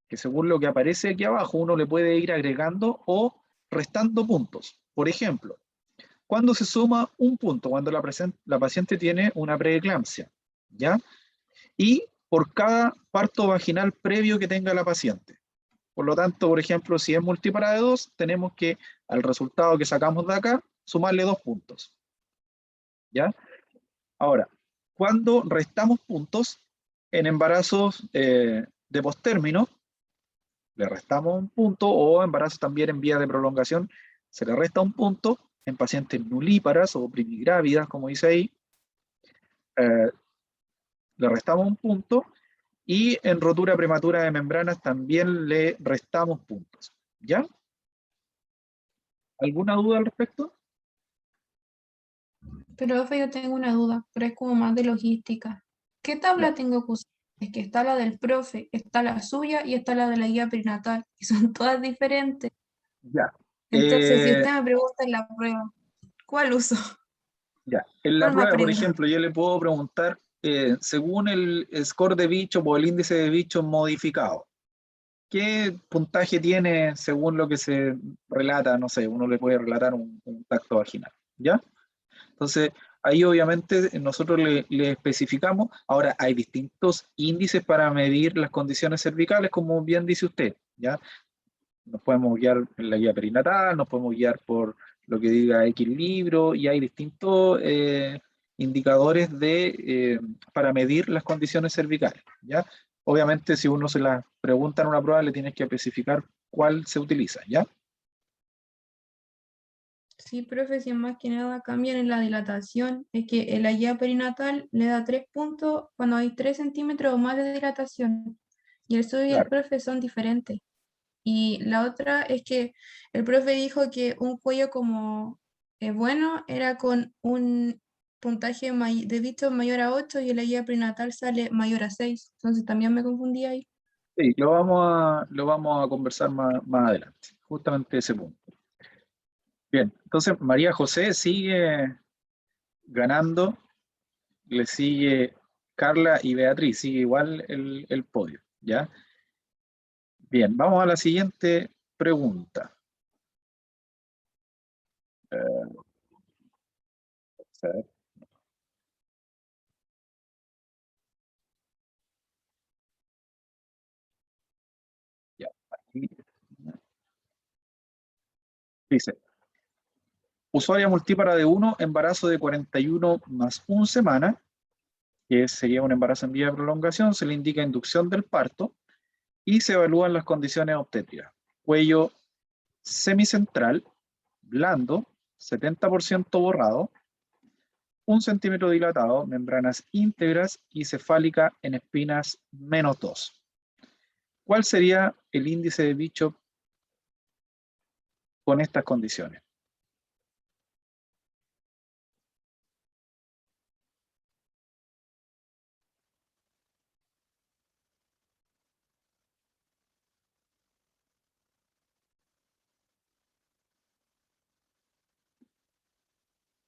Que según lo que aparece aquí abajo, uno le puede ir agregando o restando puntos. Por ejemplo, cuando se suma un punto, cuando la paciente tiene una preeclampsia, ¿ya? Y por cada parto vaginal previo que tenga la paciente. Por lo tanto, por ejemplo, si es múltipla de 2, tenemos que al resultado que sacamos de acá, sumarle 2 puntos. ¿Ya? Ahora, cuando restamos puntos en embarazos de postérmino, le restamos 1 punto, o embarazos también en vía de prolongación, se le resta 1 punto. En pacientes nulíparas o primigrávidas, como dice ahí, le restamos un punto, y en rotura prematura de membranas también le restamos puntos. ¿Ya? ¿Alguna duda al respecto? Pero profe, yo tengo una duda, pero es como más de logística. ¿Qué tabla Ya, tengo que usar? Es que está la del profe, está la suya y está la de la guía perinatal, y son todas diferentes. ya. Entonces, si Eh, usted me pregunta en la prueba, ¿cuál uso? Ya, en la ¿Cuál me prueba, por aprendo? ejemplo, yo le puedo preguntar, según el score de bicho o el índice de bicho modificado, ¿qué puntaje tiene según lo que se relata? No sé, uno le puede relatar un tacto vaginal, ¿ya? Entonces, ahí obviamente nosotros le especificamos. Ahora, hay distintos índices para medir las condiciones cervicales, como bien dice usted, ¿ya? Nos podemos guiar en la guía perinatal, nos podemos guiar por lo que diga X libro, y hay distintos indicadores para medir las condiciones cervicales, ¿ya? Obviamente, si uno se las pregunta en una prueba, le tienes que especificar cuál se utiliza, ¿ya? Sí, profe, si más que nada cambian en la dilatación, es que en la guía perinatal le da 3 puntos cuando hay 3 centímetros o más de dilatación, y el estudio y el Claro. profe son diferentes. Y la otra es que el profe dijo que un cuello como bueno era con un puntaje de dicho mayor a 8 y en la guía prenatal sale mayor a 6. Entonces también me confundí ahí. Sí, lo vamos a conversar más adelante, justamente ese punto. Bien, entonces María José sigue ganando, le sigue Carla y Beatriz, sigue igual el podio, ¿ya? Bien, vamos a la siguiente pregunta. A ver, ya, aquí. Dice, usuaria multípara de 1, embarazo de 41 más 1 semana, que sería un embarazo en vía de prolongación, se le indica inducción del parto y se evalúan las condiciones obstétricas. Cuello semicentral, blando, 70% borrado, 1 centímetro dilatado, membranas íntegras y cefálica en espinas -2. ¿Cuál sería el índice de bicho con estas condiciones?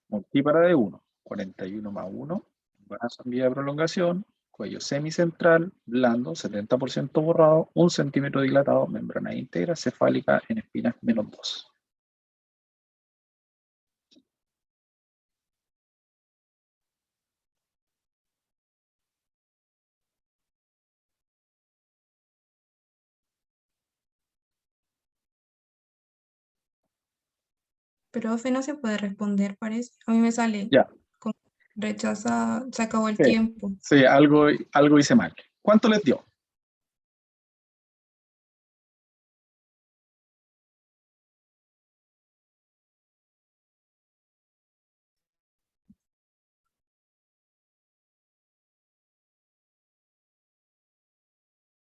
Multípara de 1, 41 más 1, embarazo en vía de prolongación, cuello semicentral, blando, 70% borrado, 1 centímetro dilatado, membrana íntegra, cefálica en espinas -2. Pero profe no se puede responder, parece. A mí me sale Ya, como rechaza, se acabó el sí, tiempo. sí, algo hice mal. ¿Cuánto les dio?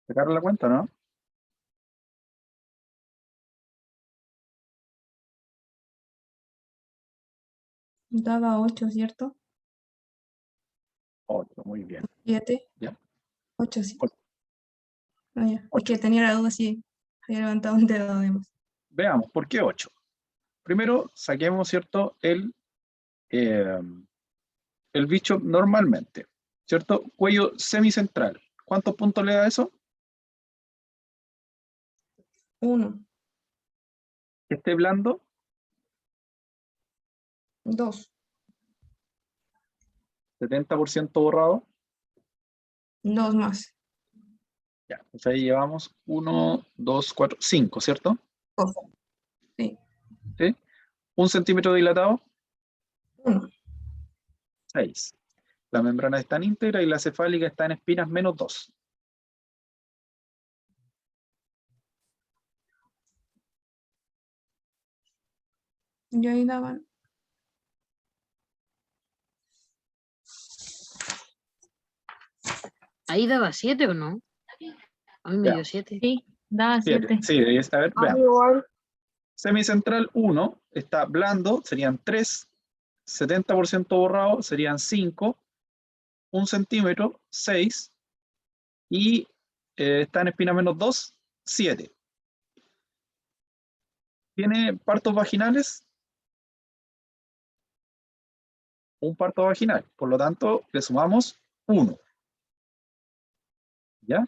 ¿Sacaron la cuenta, no? Daba 8, ¿cierto? 8, muy bien. 7, Ya, 8, sí. 8. Ah, ya. Es que tenía la duda si había levantado un dedo de más. Veamos, ¿por qué 8? Primero, saquemos, ¿cierto? Eh, el bicho normalmente, ¿cierto? Cuello semicentral. ¿Cuántos puntos le da eso? 1, Que esté blando, 2, 70% borrado. 2 más. Ya, pues ahí llevamos 1, 2, 4, 5, ¿cierto? Ojo. Sí, ¿Sí? 1 centímetro dilatado, 1. 6. La membrana está en íntegra y la cefálica está en espinas -2. Y ahí daban. Ahí daba 7 o no. A mí me Ya. dio 7. Sí, daba 7. 7. Sí, debía estar, A mí veamos. igual. Semicentral 1 está blando, serían 3, 70% borrado, serían 5, 1 centímetro, 6, y está en espina menos 2, 7. ¿Tiene partos vaginales? Un parto vaginal, por lo tanto, le sumamos 1. ¿Ya?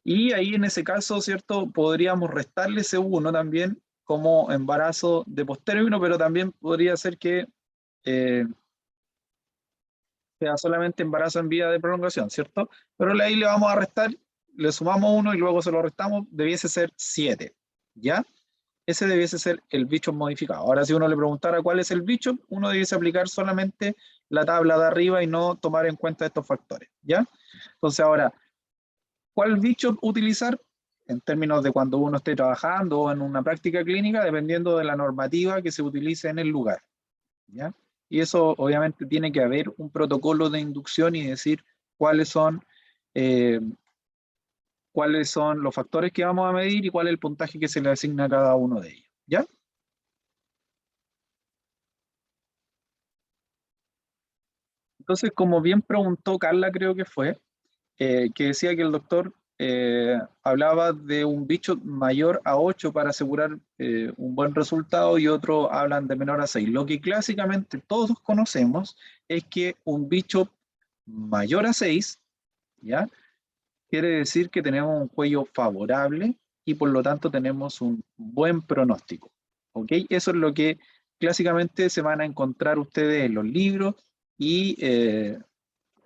Y ahí en ese caso, ¿cierto? Podríamos restarle ese 1 también como embarazo de postérmino, pero también podría ser que sea solamente embarazo en vía de prolongación, ¿cierto? Pero ahí le vamos a restar, le sumamos 1 y luego se lo restamos, debiese ser 7, ¿ya? Ese debiese ser el bicho modificado. Ahora, si uno le preguntara cuál es el bicho, uno debiese aplicar solamente la tabla de arriba y no tomar en cuenta estos factores, ¿ya? Entonces ahora, ¿cuál bicho utilizar? En términos de cuando uno esté trabajando o en una práctica clínica, dependiendo de la normativa que se utilice en el lugar, ¿ya? Y eso obviamente tiene que haber un protocolo de inducción y decir cuáles son los factores que vamos a medir y cuál es el puntaje que se le asigna a cada uno de ellos, ¿ya? Entonces, como bien preguntó Carla, creo que fue, que decía que el doctor hablaba de un bicho mayor a 8 para asegurar un buen resultado y otros hablan de menor a 6. Lo que clásicamente todos conocemos es que un bicho mayor a 6, ¿ya? Quiere decir que tenemos un cuello favorable y por lo tanto tenemos un buen pronóstico, ¿ok? Eso es lo que clásicamente se van a encontrar ustedes en los libros y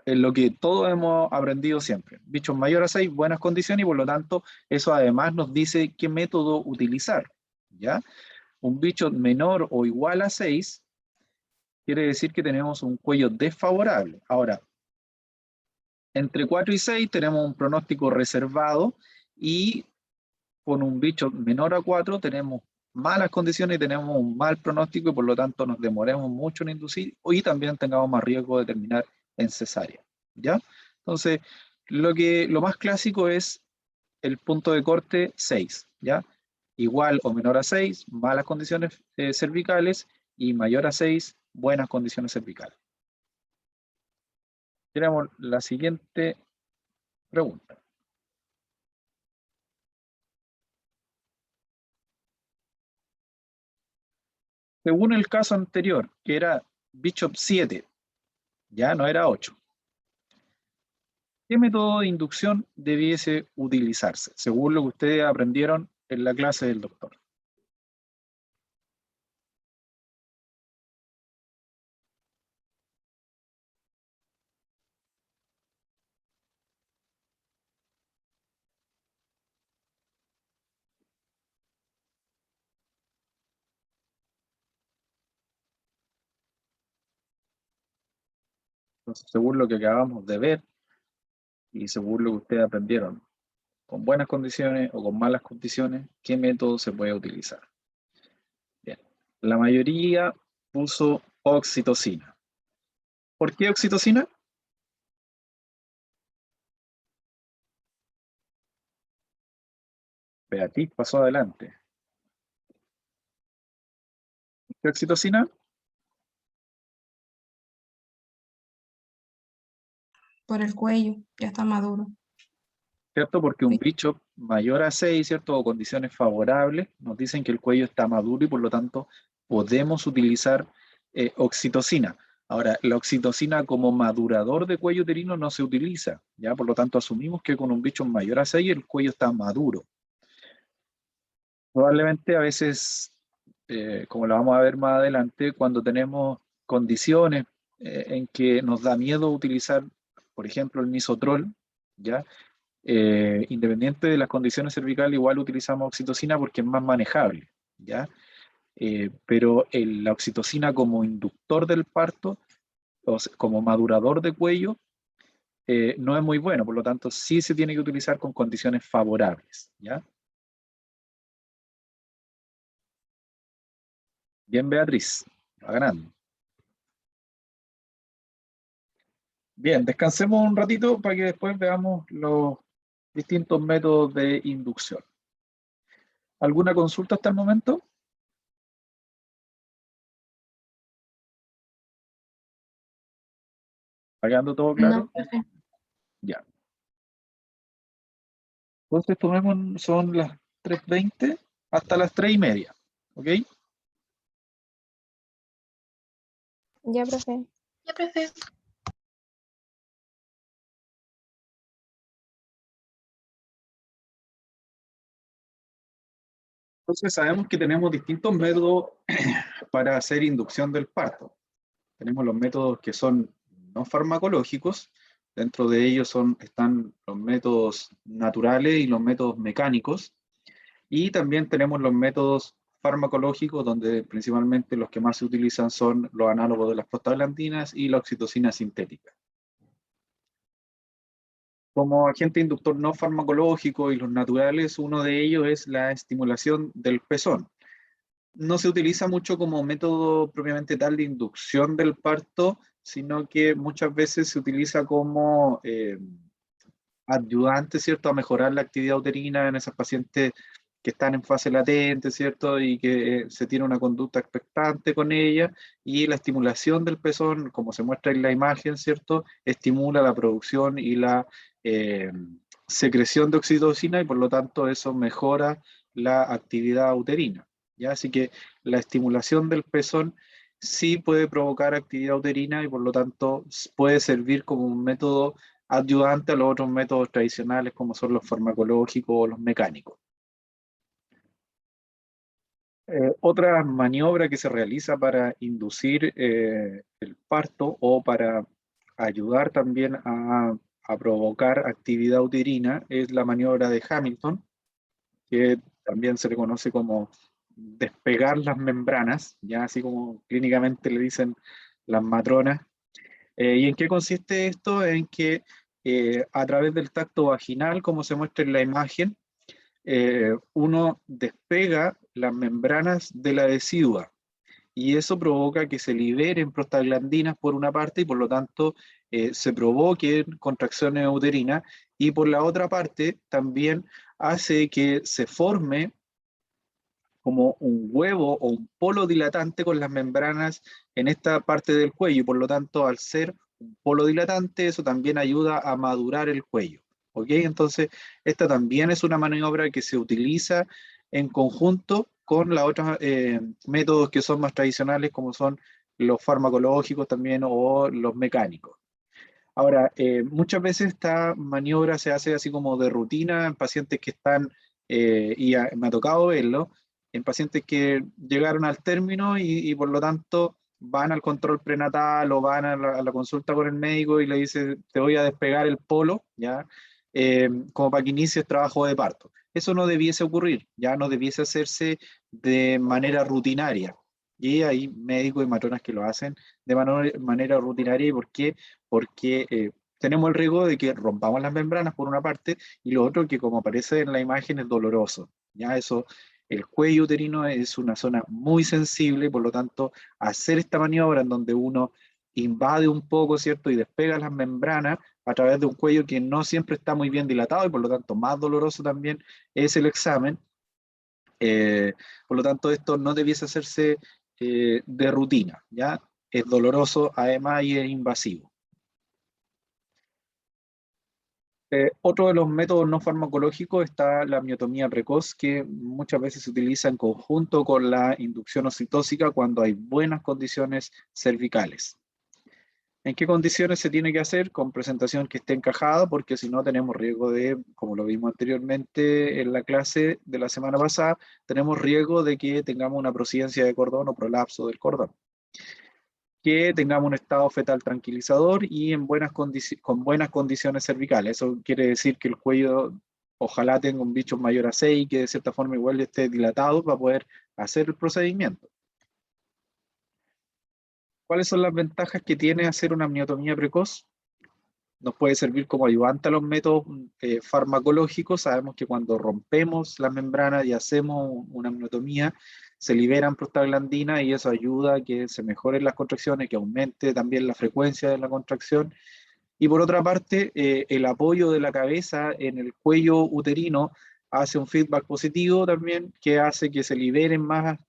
en lo que todos hemos aprendido siempre. Bichos mayores a 6, buenas condiciones y por lo tanto eso además nos dice qué método utilizar, ¿ya? Un bicho menor o igual a 6 quiere decir que tenemos un cuello desfavorable. Ahora, entre 4 y 6 tenemos un pronóstico reservado y con un bicho menor a 4 tenemos malas condiciones y tenemos un mal pronóstico y por lo tanto nos demoremos mucho en inducir y también tengamos más riesgo de terminar en cesárea, ¿ya? Entonces, lo más clásico es el punto de corte 6, ¿ya? Igual o menor a 6, malas condiciones cervicales y mayor a 6, buenas condiciones cervicales. Tenemos la siguiente pregunta. Según el caso anterior, que era Bishop 7, ya no era 8. ¿Qué método de inducción debiese utilizarse, según lo que ustedes aprendieron en la clase del doctor? Entonces, según lo que acabamos de ver y según lo que ustedes aprendieron, con buenas condiciones o con malas condiciones, ¿qué método se puede utilizar? Bien, la mayoría puso oxitocina. ¿Por qué oxitocina? Beatriz pasó adelante. ¿Qué oxitocina? Por el cuello, ya está maduro. ¿Cierto? Porque un Sí. bicho mayor a 6, ¿cierto? O condiciones favorables, nos dicen que el cuello está maduro y por lo tanto podemos utilizar oxitocina. Ahora, la oxitocina como madurador de cuello uterino no se utiliza, ¿ya? Por lo tanto, asumimos que con un bicho mayor a 6 el cuello está maduro. Probablemente a veces, como lo vamos a ver más adelante, cuando tenemos condiciones en que nos da miedo utilizar, por ejemplo, el misotrol, ¿ya? Independiente de las condiciones cervicales, igual utilizamos oxitocina porque es más manejable, ¿ya? Pero la oxitocina como inductor del parto, o como madurador de cuello, no es muy bueno, por lo tanto sí se tiene que utilizar con condiciones favorables, ¿ya? Bien, Beatriz, va ganando. Bien, descansemos un ratito para que después veamos los distintos métodos de inducción. ¿Alguna consulta hasta el momento? ¿Está quedando todo claro? No, profe. Ya. Entonces tomemos, son las 3:20 hasta las 3:30, ¿ok? Ya, profe. Ya, profe. Entonces sabemos que tenemos distintos métodos para hacer inducción del parto. Tenemos los métodos que son no farmacológicos, dentro de ellos están los métodos naturales y los métodos mecánicos, y también tenemos los métodos farmacológicos, donde principalmente los que más se utilizan son los análogos de las prostaglandinas y la oxitocina sintética. Como agente inductor no farmacológico y los naturales, uno de ellos es la estimulación del pezón. No se utiliza mucho como método propiamente tal de inducción del parto, sino que muchas veces se utiliza como ayudante, ¿cierto?, a mejorar la actividad uterina en esas pacientes que están en fase latente, ¿cierto?, y que se tiene una conducta expectante con ella, y la estimulación del pezón, como se muestra en la imagen, ¿cierto?, estimula la producción y la secreción de oxitocina, y por lo tanto eso mejora la actividad uterina, ¿ya? Así que la estimulación del pezón sí puede provocar actividad uterina y por lo tanto puede servir como un método ayudante a los otros métodos tradicionales como son los farmacológicos o los mecánicos. Otra maniobra que se realiza para inducir el parto o para ayudar también a provocar actividad uterina es la maniobra de Hamilton, que también se le conoce como despegar las membranas, ya así como clínicamente le dicen las matronas. ¿Y en qué consiste esto? En que a través del tacto vaginal, como se muestra en la imagen, uno despega las membranas de la decidua y eso provoca que se liberen prostaglandinas por una parte y por lo tanto se provoquen contracciones uterinas, y por la otra parte también hace que se forme como un huevo o un polo dilatante con las membranas en esta parte del cuello, y por lo tanto al ser un polo dilatante eso también ayuda a madurar el cuello. ¿Ok? Entonces esta también es una maniobra que se utiliza en conjunto con los otros métodos que son más tradicionales, como son los farmacológicos también o los mecánicos. Ahora, muchas veces esta maniobra se hace así como de rutina en pacientes que están, me ha tocado verlo, en pacientes que llegaron al término y por lo tanto van al control prenatal o van a la consulta con el médico y le dice, te voy a despegar el polo, ¿ya? Como para que inicies trabajo de parto. Eso no debiese ocurrir, ya no debiese hacerse de manera rutinaria. Y hay médicos y matronas que lo hacen de manera rutinaria. ¿Y por qué? Porque tenemos el riesgo de que rompamos las membranas por una parte, y lo otro que, como aparece en la imagen, es doloroso. Ya eso, el cuello uterino es una zona muy sensible, por lo tanto, hacer esta maniobra en donde uno invade un poco, ¿cierto?, y despega las membranas a través de un cuello que no siempre está muy bien dilatado y por lo tanto más doloroso también es el examen. Por lo tanto, esto no debiese hacerse de rutina, ¿ya? Es doloroso además y es invasivo. Otro de los métodos no farmacológicos está la miotomía precoz, que muchas veces se utiliza en conjunto con la inducción oxitóxica cuando hay buenas condiciones cervicales. ¿En qué condiciones se tiene que hacer? Con presentación que esté encajada, porque si no tenemos riesgo de, como lo vimos anteriormente en la clase de la semana pasada, tenemos riesgo de que tengamos una prosidencia de cordón o prolapso del cordón. Que tengamos un estado fetal tranquilizador y con buenas condiciones cervicales. Eso quiere decir que el cuello ojalá tenga un bicho mayor a 6 y que de cierta forma igual esté dilatado para poder hacer el procedimiento. ¿Cuáles son las ventajas que tiene hacer una amniotomía precoz? Nos puede servir como ayudante a los métodos farmacológicos. Sabemos que cuando rompemos la membrana y hacemos una amniotomía, se liberan prostaglandinas y eso ayuda a que se mejoren las contracciones, que aumente también la frecuencia de la contracción Y por otra parte, el apoyo de la cabeza en el cuello uterino hace un feedback positivo también, que hace que se liberen más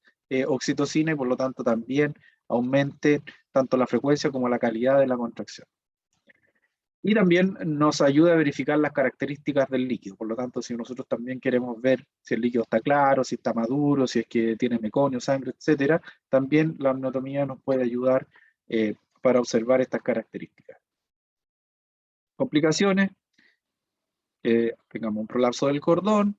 oxitocina y por lo tanto también aumente tanto la frecuencia como la calidad de la contracción. Y también nos ayuda a verificar las características del líquido. Por lo tanto, si nosotros también queremos ver si el líquido está claro, si está maduro, si es que tiene meconio, sangre, etcétera, también la amniotomía nos puede ayudar para observar estas características. Complicaciones, tengamos un prolapso del cordón,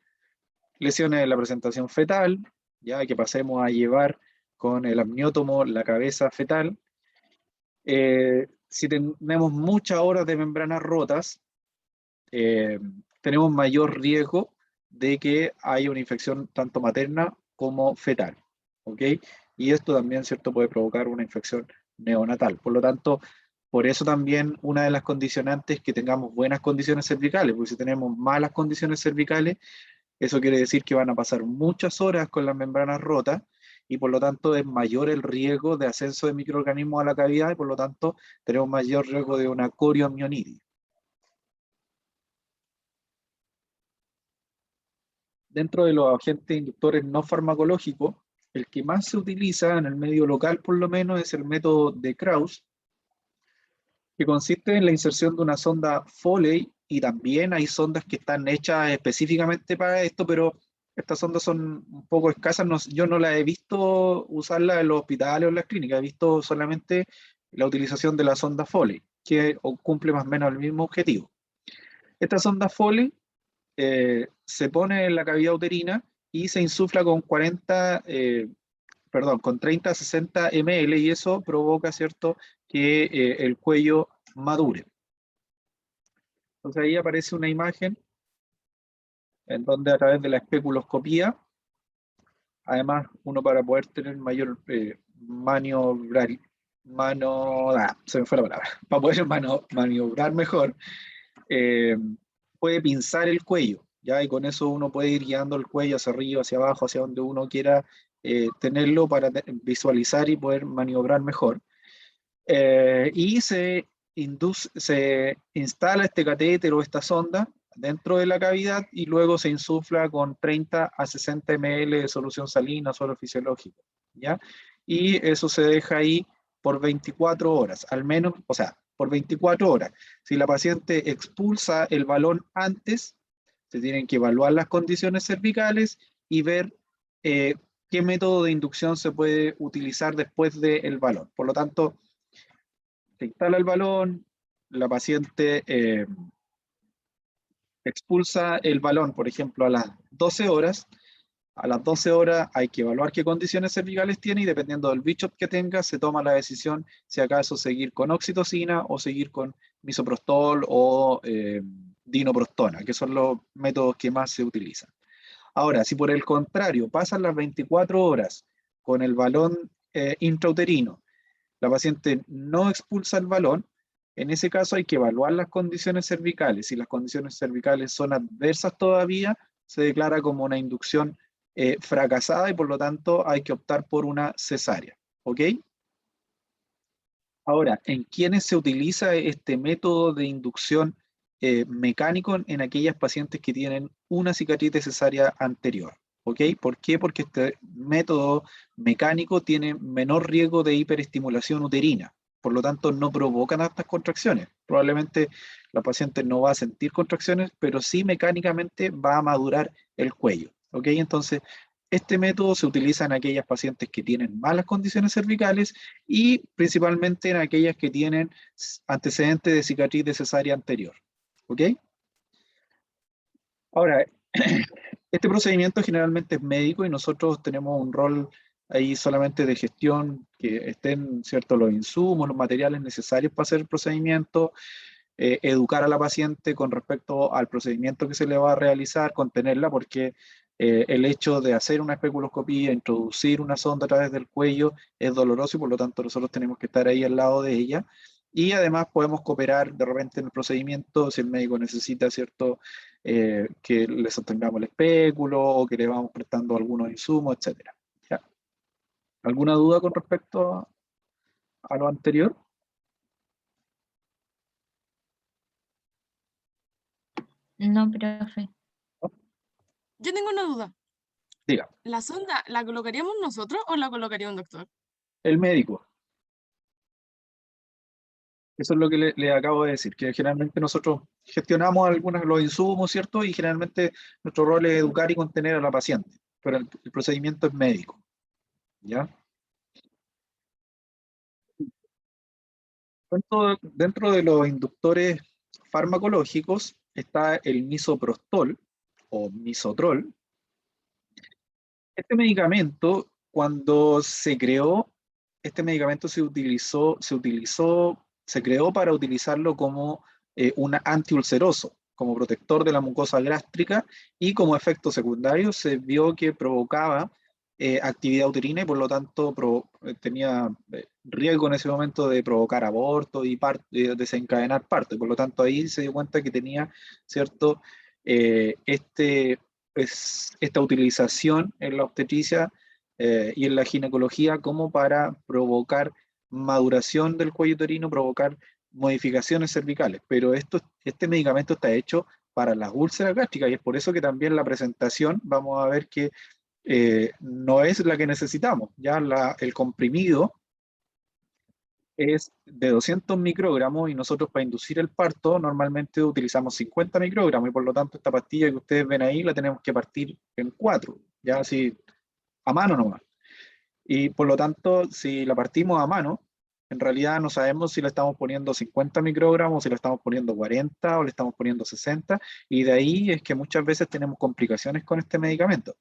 lesiones de la presentación fetal, ya que pasemos a llevar con el amniótomo la cabeza fetal. Si tenemos muchas horas de membranas rotas, tenemos mayor riesgo de que haya una infección tanto materna como fetal, ¿ok? Y esto también, ¿cierto?, puede provocar una infección neonatal. Por lo tanto, por eso también una de las condicionantes es que tengamos buenas condiciones cervicales, porque si tenemos malas condiciones cervicales, eso quiere decir que van a pasar muchas horas con las membranas rotas y por lo tanto es mayor el riesgo de ascenso de microorganismos a la cavidad y por lo tanto tenemos mayor riesgo de una coriomionitis. Dentro de los agentes inductores no farmacológicos, el que más se utiliza en el medio local por lo menos es el método de Krauss, que consiste en la inserción de una sonda Foley, y también hay sondas que están hechas específicamente para esto, pero estas sondas son un poco escasas, yo no las he visto usarlas en los hospitales o en las clínicas, he visto solamente la utilización de la sonda Foley, que cumple más o menos el mismo objetivo. Esta sonda Foley se pone en la cavidad uterina y se insufla con 30 a 60 ml y eso provoca, ¿cierto?, que el cuello madure. Entonces ahí aparece una imagen en donde a través de la especuloscopía, además uno para poder tener mayor se me fue la palabra, para poder maniobrar mejor, puede pinzar el cuello, ¿ya? Y con eso uno puede ir guiando el cuello hacia arriba, hacia abajo, hacia donde uno quiera tenerlo para visualizar y poder maniobrar mejor. Y se instala este catéter o esta sonda dentro de la cavidad y luego se insufla con 30 a 60 ml de solución salina, suero fisiológico, ¿ya? Y eso se deja ahí por 24 horas, al menos, o sea, por 24 horas. Si la paciente expulsa el balón antes, se tienen que evaluar las condiciones cervicales y ver qué método de inducción se puede utilizar después del balón. Por lo tanto, se instala el balón, la paciente expulsa el balón, por ejemplo, a las 12 horas. A las 12 horas hay que evaluar qué condiciones cervicales tiene y dependiendo del bichop que tenga, se toma la decisión si acaso seguir con oxitocina o seguir con misoprostol o dinoprostona, que son los métodos que más se utilizan. Ahora, si por el contrario pasan las 24 horas con el balón intrauterino, la paciente no expulsa el balón, en ese caso hay que evaluar las condiciones cervicales. Si las condiciones cervicales son adversas todavía, se declara como una inducción fracasada y por lo tanto hay que optar por una cesárea. ¿Ok? Ahora, ¿en quiénes se utiliza este método de inducción mecánico? En aquellas pacientes que tienen una cicatriz de cesárea anterior. ¿Ok? ¿Por qué? Porque este método mecánico tiene menor riesgo de hiperestimulación uterina. Por lo tanto, no provocan estas contracciones. Probablemente la paciente no va a sentir contracciones, pero sí mecánicamente va a madurar el cuello. ¿Ok? Entonces, este método se utiliza en aquellas pacientes que tienen malas condiciones cervicales y principalmente en aquellas que tienen antecedentes de cicatriz de cesárea anterior. ¿Ok? Ahora, este procedimiento generalmente es médico y nosotros tenemos un rol ahí solamente de gestión, que estén, ¿cierto?, los insumos, los materiales necesarios para hacer el procedimiento, educar a la paciente con respecto al procedimiento que se le va a realizar, contenerla, porque el hecho de hacer una especuloscopía, introducir una sonda a través del cuello es doloroso y por lo tanto nosotros tenemos que estar ahí al lado de ella. Y además podemos cooperar de repente en el procedimiento si el médico necesita, ¿cierto?, que le sostengamos el espéculo o que le vamos prestando algunos insumos, etc. ¿Ya? ¿Alguna duda con respecto a lo anterior? No, profe. Yo tengo una duda. Diga, ¿La sonda la colocaríamos nosotros o la colocaría un doctor? el médico. Eso es lo que le acabo de decir, que generalmente nosotros gestionamos algunos de los insumos, ¿cierto? Y generalmente nuestro rol es educar y contener a la paciente, pero el procedimiento es médico, ¿ya? Dentro de los inductores farmacológicos está el misoprostol o misotrol. Este medicamento, cuando se creó, este medicamento se creó para utilizarlo como un antiulceroso, como protector de la mucosa gástrica, y como efecto secundario se vio que provocaba actividad uterina y por lo tanto tenía riesgo en ese momento de provocar aborto y desencadenar parto. Por lo tanto ahí se dio cuenta que tenía, ¿cierto? Esta utilización en la obstetricia y en la ginecología como para provocar maduración del cuello uterino, provocar modificaciones cervicales. Pero este medicamento está hecho para las úlceras gástricas y es por eso que también la presentación vamos a ver que no es la que necesitamos. Ya el comprimido es de 200 microgramos y nosotros para inducir el parto normalmente utilizamos 50 microgramos y por lo tanto esta pastilla que ustedes ven ahí la tenemos que partir en 4, ya así a mano nomás. Y por lo tanto, si la partimos a mano, en realidad no sabemos si le estamos poniendo 50 microgramos, si le estamos poniendo 40 o le estamos poniendo 60, y de ahí es que muchas veces tenemos complicaciones con este medicamento.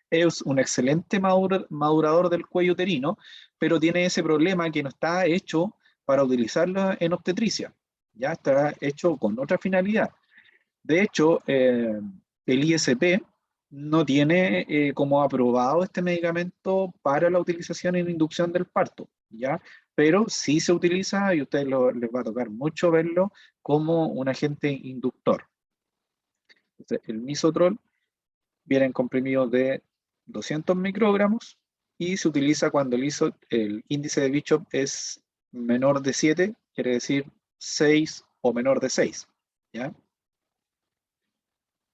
Es un excelente madurador del cuello uterino, pero tiene ese problema que no está hecho para utilizarlo en obstetricia, ya está hecho con otra finalidad. De hecho, el ISP no tiene como aprobado este medicamento para la utilización en inducción del parto, ¿ya? Pero sí se utiliza, y a ustedes les va a tocar mucho verlo, como un agente inductor. Entonces, el misotrol viene en comprimidos de 200 microgramos y se utiliza cuando el índice de Bishop es menor de 7, quiere decir 6 o menor de 6, ¿ya?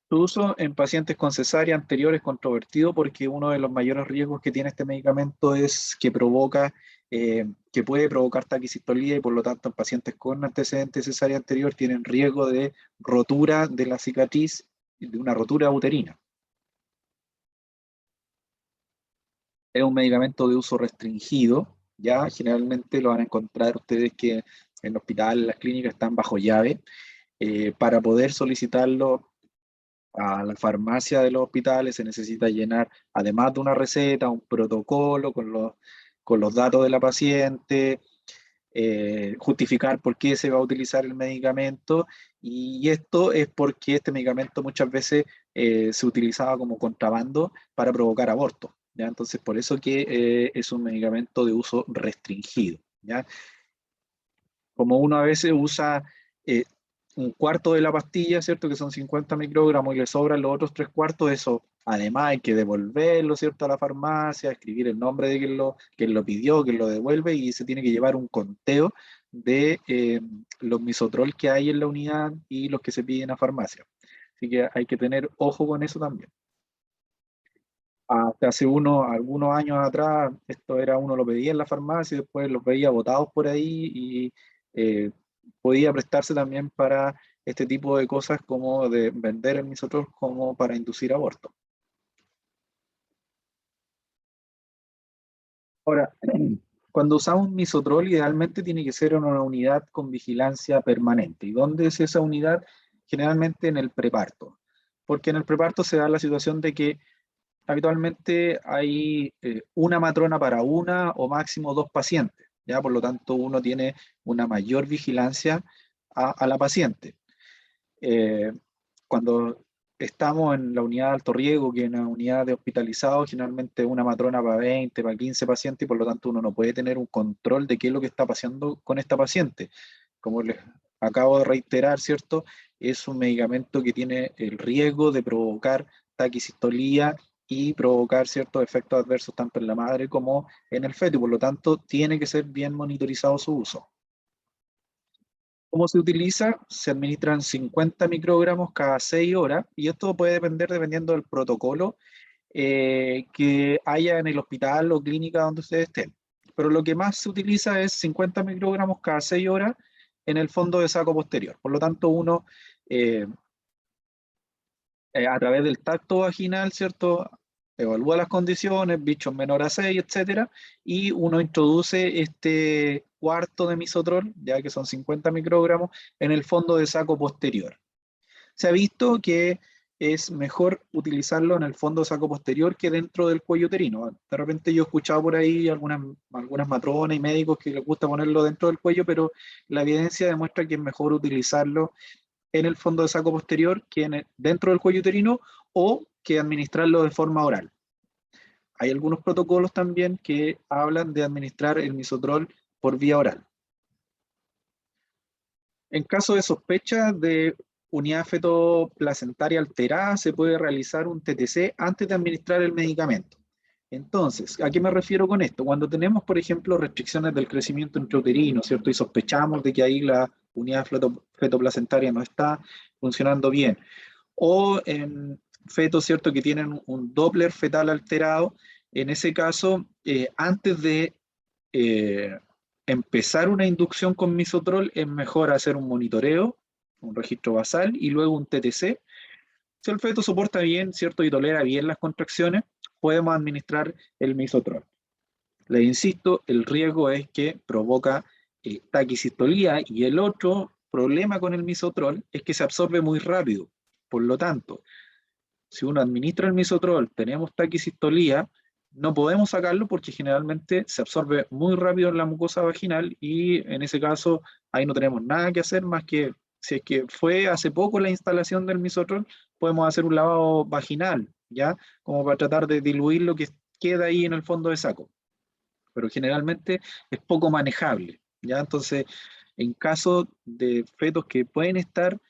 Su uso en pacientes con cesárea anterior es controvertido porque uno de los mayores riesgos que tiene este medicamento es que que puede provocar taquicistolía y por lo tanto en pacientes con antecedentes de cesárea anterior tienen riesgo de rotura de la cicatriz, de una rotura uterina. Es un medicamento de uso restringido, ya generalmente lo van a encontrar ustedes que en el hospital, en las clínicas están bajo llave. Para poder solicitarlo a la farmacia de los hospitales se necesita llenar, además de una receta, un protocolo con los datos de la paciente, justificar por qué se va a utilizar el medicamento, y esto es porque este medicamento muchas veces se utilizaba como contrabando para provocar aborto, ¿ya? Entonces por eso que es un medicamento de uso restringido, ¿ya? Como uno a veces usa un cuarto de la pastilla, ¿cierto? Que son 50 microgramos y le sobran los otros 3/4, eso además hay que devolverlo, ¿cierto? A la farmacia, escribir el nombre de quien lo pidió, quien lo devuelve y se tiene que llevar un conteo de los misotrol que hay en la unidad y los que se piden a farmacia. Así que hay que tener ojo con eso también. Hasta hace algunos años atrás, esto era uno lo pedía en la farmacia y después los veía botados por ahí y podía prestarse también para este tipo de cosas como de vender el misotrol como para inducir aborto. Ahora, cuando usamos misotrol idealmente tiene que ser en una unidad con vigilancia permanente. ¿Y dónde es esa unidad? Generalmente en el preparto, porque en el preparto se da la situación de que habitualmente hay una matrona para una o máximo 2 pacientes, ¿ya? Por lo tanto, uno tiene una mayor vigilancia a la paciente. Cuando estamos en la unidad de alto riesgo, que es una unidad de hospitalizados, generalmente una matrona para 20, para 15 pacientes, y por lo tanto uno no puede tener un control de qué es lo que está pasando con esta paciente. Como les acabo de reiterar, ¿cierto? Es un medicamento que tiene el riesgo de provocar taquicistolía y provocar ciertos efectos adversos tanto en la madre como en el feto, y por lo tanto tiene que ser bien monitorizado su uso. ¿Cómo se utiliza? Se administran 50 microgramos cada 6 horas y esto puede depender dependiendo del protocolo que haya en el hospital o clínica donde ustedes estén. Pero lo que más se utiliza es 50 microgramos cada 6 horas en el fondo de saco posterior. Por lo tanto, uno a través del tacto vaginal, ¿cierto? Evalúa las condiciones, bichos menor a 6, etcétera, y uno introduce este cuarto de misotrol, ya que son 50 microgramos, en el fondo de saco posterior. Se ha visto que es mejor utilizarlo en el fondo de saco posterior que dentro del cuello uterino. De repente yo he escuchado por ahí algunas matronas y médicos que les gusta ponerlo dentro del cuello, pero la evidencia demuestra que es mejor utilizarlo en el fondo de saco posterior que dentro del cuello uterino o que administrarlo de forma oral. Hay algunos protocolos también que hablan de administrar el misotrol por vía oral. En caso de sospecha de unidad fetoplacentaria alterada, se puede realizar un TTC antes de administrar el medicamento. Entonces, ¿a qué me refiero con esto? Cuando tenemos, por ejemplo, restricciones del crecimiento intrauterino, ¿cierto? Y sospechamos de que ahí la unidad fetoplacentaria no está funcionando bien. O en fetos, ¿cierto? Que tienen un Doppler fetal alterado. En ese caso, antes de empezar una inducción con misotrol, es mejor hacer un monitoreo, un registro basal y luego un TTC. Si el feto soporta bien, ¿cierto? Y tolera bien las contracciones, podemos administrar el misotrol. Les insisto, el riesgo es que provoca taquicistolía y el otro problema con el misotrol es que se absorbe muy rápido. Por lo tanto, si uno administra el misotrol, tenemos taquicistolía, no podemos sacarlo porque generalmente se absorbe muy rápido en la mucosa vaginal y en ese caso ahí no tenemos nada que hacer más que, si es que fue hace poco la instalación del misotrol, podemos hacer un lavado vaginal, ¿ya? Como para tratar de diluir lo que queda ahí en el fondo de saco. Pero generalmente es poco manejable, ¿ya? Entonces, en caso de fetos que pueden estar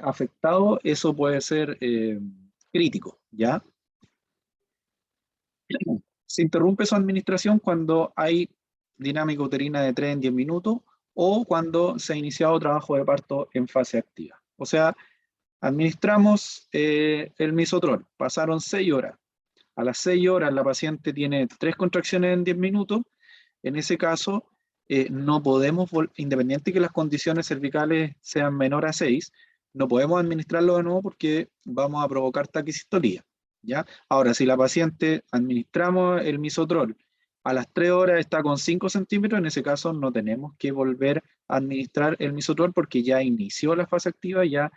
afectados, eso puede ser crítico, ¿ya? Se interrumpe su administración cuando hay dinámica uterina de 3 en 10 minutos o cuando se ha iniciado trabajo de parto en fase activa. O sea, administramos el misotrol, pasaron 6 horas. A las 6 horas la paciente tiene 3 contracciones en 10 minutos. En ese caso, no podemos, independiente que las condiciones cervicales sean menor a 6, no podemos administrarlo de nuevo porque vamos a provocar taquicistolía, ¿ya? Ahora, si la paciente administramos el misotrol a las 3 horas está con 5 centímetros, en ese caso no tenemos que volver a administrar el misotrol porque ya inició la fase activa, ya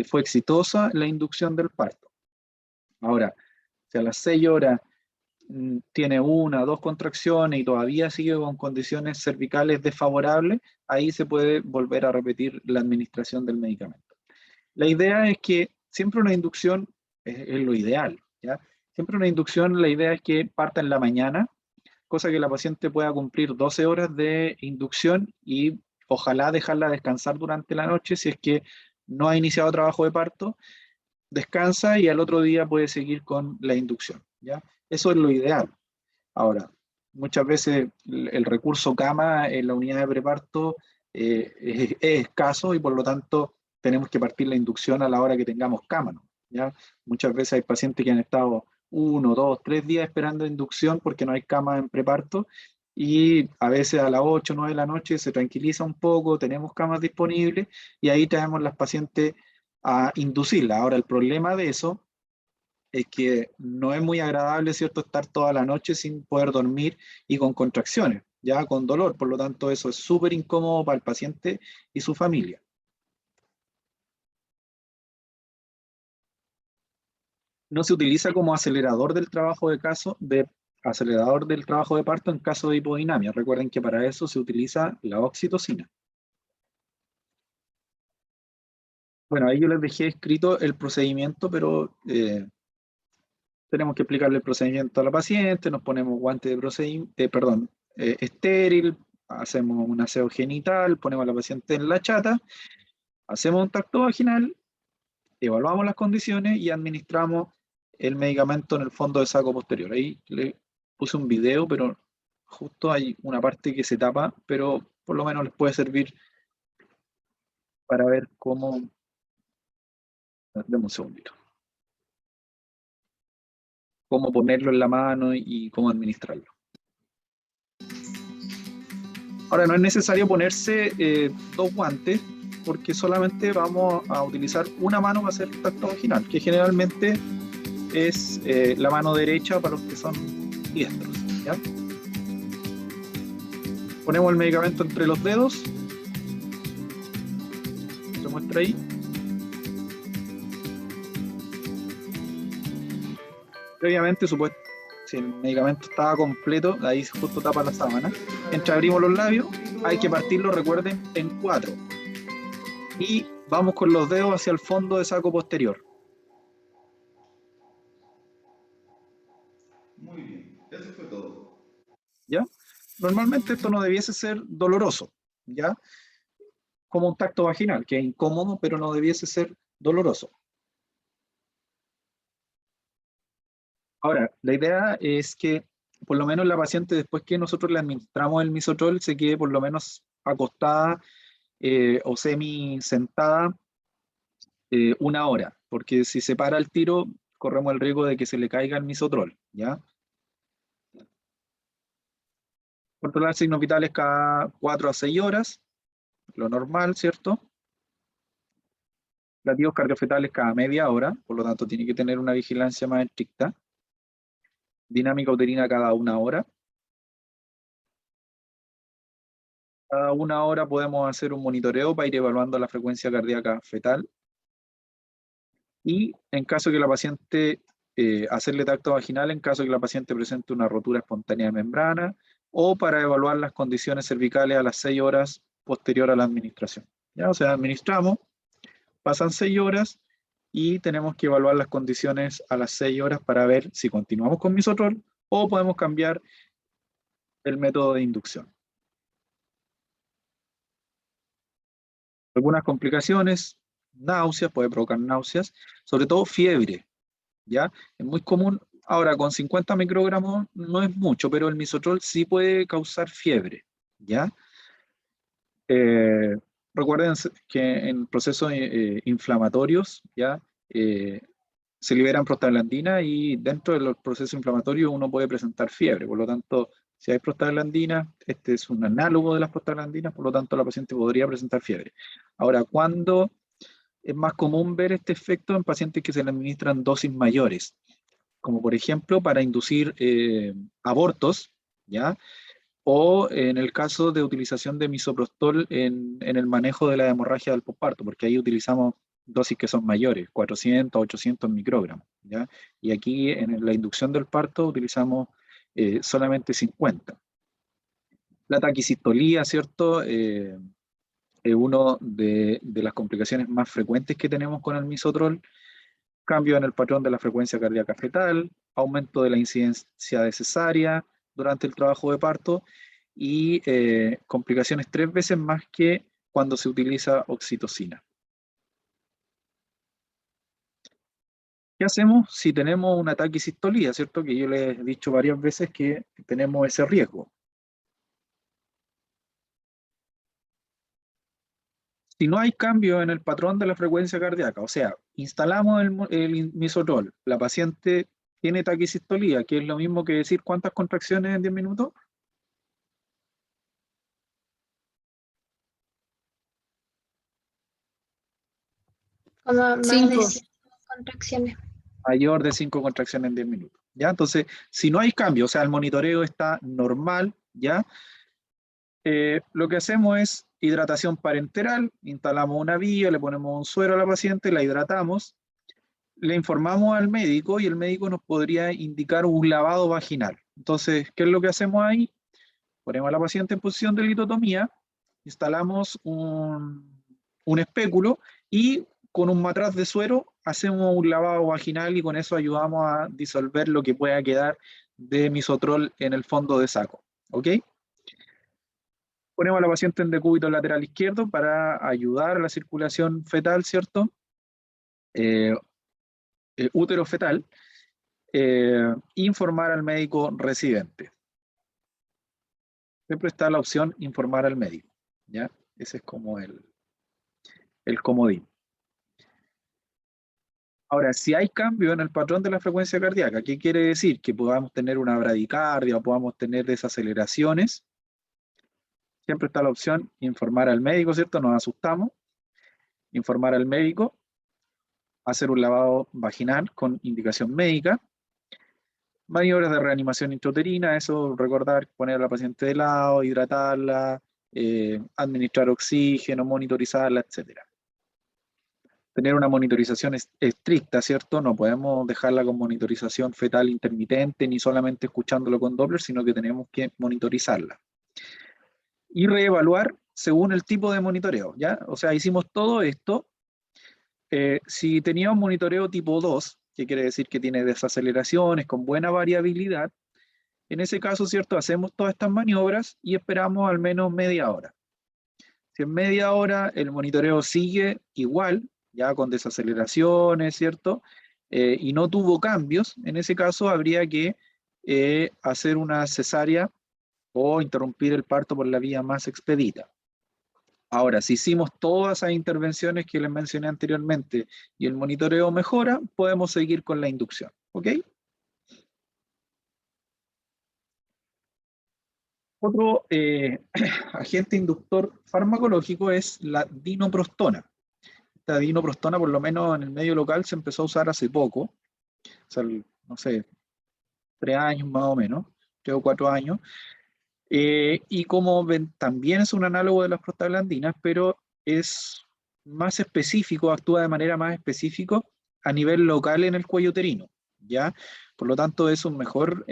fue exitosa la inducción del parto. Ahora, si a las 6 horas tiene 1 o 2 contracciones y todavía sigue con condiciones cervicales desfavorables, ahí se puede volver a repetir la administración del medicamento. La idea es que siempre una inducción es lo ideal, ¿ya? Siempre una inducción, la idea es que parta en la mañana, cosa que la paciente pueda cumplir 12 horas de inducción y ojalá dejarla descansar durante la noche si es que no ha iniciado trabajo de parto, descansa y al otro día puede seguir con la inducción, ¿ya? Eso es lo ideal. Ahora, muchas veces el recurso cama en la unidad de preparto es escaso y por lo tanto tenemos que partir la inducción a la hora que tengamos cama, ¿no? ¿Ya? Muchas veces hay pacientes que han estado 1, 2, 3 días esperando inducción porque no hay cama en preparto y a veces a las 8, 9 de la noche se tranquiliza un poco, tenemos camas disponibles y ahí traemos las pacientes a inducirla. Ahora, el problema de eso es que no es muy agradable, ¿cierto?, estar toda la noche sin poder dormir y con contracciones, ya con dolor. Por lo tanto, eso es súper incómodo para el paciente y su familia. No se utiliza como acelerador del trabajo acelerador del trabajo de parto en caso de hipodinamia. Recuerden que para eso se utiliza la oxitocina. Bueno, ahí yo les dejé escrito el procedimiento, pero tenemos que explicarle el procedimiento a la paciente, nos ponemos guantes de procedimiento, estéril, hacemos un aseo genital, ponemos a la paciente en la chata, hacemos un tacto vaginal, evaluamos las condiciones y administramos el medicamento en el fondo de saco posterior. Ahí le puse un video, pero justo hay una parte que se tapa, pero por lo menos les puede servir para ver cómo... Dame un segundito. Cómo ponerlo en la mano y cómo administrarlo. Ahora, no es necesario ponerse dos guantes, porque solamente vamos a utilizar una mano para hacer el tacto vaginal, que generalmente es la mano derecha para los que son diestros, ¿ya? Ponemos el medicamento entre los dedos. Se muestra ahí. Previamente, si el medicamento estaba completo, ahí justo tapa la sábana. Entreabrimos los labios, hay que partirlo, recuerden, en 4. Y vamos con los dedos hacia el fondo de saco posterior. Muy bien, eso fue todo. ¿Ya? Normalmente esto no debiese ser doloroso, ¿ya? Como un tacto vaginal, que es incómodo, pero no debiese ser doloroso. Ahora, la idea es que por lo menos la paciente, después que nosotros le administramos el misoprostol, se quede por lo menos acostada o semi sentada 1 hora, porque si se para el tiro, corremos el riesgo de que se le caiga el misoprostol, ¿ya? Controlar signos vitales cada 4 a 6 horas, lo normal, ¿cierto? Latidos cardiofetales cada media hora, por lo tanto tiene que tener una vigilancia más estricta. Dinámica uterina cada 1 hora. Cada 1 hora podemos hacer un monitoreo para ir evaluando la frecuencia cardíaca fetal. Y en caso que la paciente, hacerle tacto vaginal en caso que la paciente presente una rotura espontánea de membrana, o para evaluar las condiciones cervicales a las 6 horas posterior a la administración. ¿Ya? O sea, administramos, pasan 6 horas y tenemos que evaluar las condiciones a las 6 horas para ver si continuamos con misoprostol o podemos cambiar el método de inducción. Algunas complicaciones, náuseas, puede provocar náuseas, sobre todo fiebre, ¿ya? Es muy común, ahora con 50 microgramos no es mucho, pero el misoprostol sí puede causar fiebre, ¿ya? Recuerden que en procesos inflamatorios, ¿ya? Se liberan prostaglandinas y dentro de los procesos inflamatorios uno puede presentar fiebre, por lo tanto, si hay prostaglandinas, este es un análogo de las prostaglandinas, por lo tanto la paciente podría presentar fiebre. Ahora, ¿cuándo es más común ver este efecto? En pacientes que se le administran dosis mayores, como por ejemplo para inducir abortos, ¿ya? O en el caso de utilización de misoprostol en el manejo de la hemorragia del posparto, porque ahí utilizamos dosis que son mayores, 400, 800 microgramos, ¿ya? Y aquí en la inducción del parto utilizamos solamente 50. La taquicistolía, ¿cierto? Es una de las complicaciones más frecuentes que tenemos con el misoprostol. Cambio en el patrón de la frecuencia cardíaca fetal, aumento de la incidencia de cesárea durante el trabajo de parto y complicaciones 3 veces más que cuando se utiliza oxitocina. ¿Qué hacemos si tenemos una taquicistolía, cierto? Que yo les he dicho varias veces que tenemos ese riesgo. Si no hay cambio en el patrón de la frecuencia cardíaca, o sea, instalamos el misoprostol, la paciente tiene taquicistolía, que es lo mismo que decir cuántas contracciones en 10 minutos. Como más de 5. 5 contracciones. Mayor de 5 contracciones en 10 minutos. ¿Ya? Entonces, si no hay cambio, o sea, el monitoreo está normal, ¿ya? Lo que hacemos es hidratación parenteral, instalamos una vía, le ponemos un suero a la paciente, la hidratamos, le informamos al médico y el médico nos podría indicar un lavado vaginal. Entonces, ¿qué es lo que hacemos ahí? Ponemos a la paciente en posición de litotomía, instalamos un espéculo y con un matraz de suero hacemos un lavado vaginal y con eso ayudamos a disolver lo que pueda quedar de misoprostol en el fondo de saco. ¿Ok? Ponemos a la paciente en decúbito lateral izquierdo para ayudar a la circulación fetal, ¿cierto? Útero fetal. Informar al médico residente. Siempre está la opción informar al médico, ¿ya? Ese es como el comodín. Ahora, si hay cambio en el patrón de la frecuencia cardíaca, ¿qué quiere decir? Que podamos tener una bradicardia o podamos tener desaceleraciones. Siempre está la opción informar al médico, ¿cierto? Nos asustamos. Informar al médico, hacer un lavado vaginal con indicación médica, maniobras de reanimación intrauterina, eso recordar, poner a la paciente de lado, hidratarla, administrar oxígeno, monitorizarla, etc. Tener una monitorización estricta, ¿cierto? No podemos dejarla con monitorización fetal intermitente, ni solamente escuchándolo con Doppler, sino que tenemos que monitorizarla. Y reevaluar según el tipo de monitoreo, ¿ya? O sea, hicimos todo esto. Si tenía un monitoreo tipo 2, que quiere decir que tiene desaceleraciones con buena variabilidad, en ese caso, ¿cierto? Hacemos todas estas maniobras y esperamos al menos media hora. Si en media hora el monitoreo sigue igual, ya con desaceleraciones, ¿cierto? Y no tuvo cambios, en ese caso habría que hacer una cesárea o interrumpir el parto por la vía más expedita. Ahora, si hicimos todas esas intervenciones que les mencioné anteriormente y el monitoreo mejora, podemos seguir con la inducción, ¿ok? Otro agente inductor farmacológico es la dinoprostona. Esta dinoprostona, por lo menos en el medio local, se empezó a usar hace poco, o sea, no sé, 3 años más o menos, 3 o 4 años. Y como ven, también es un análogo de las prostaglandinas, pero es más específico, actúa de manera más específica a nivel local en el cuello uterino, ¿ya? Por lo tanto, es un mejor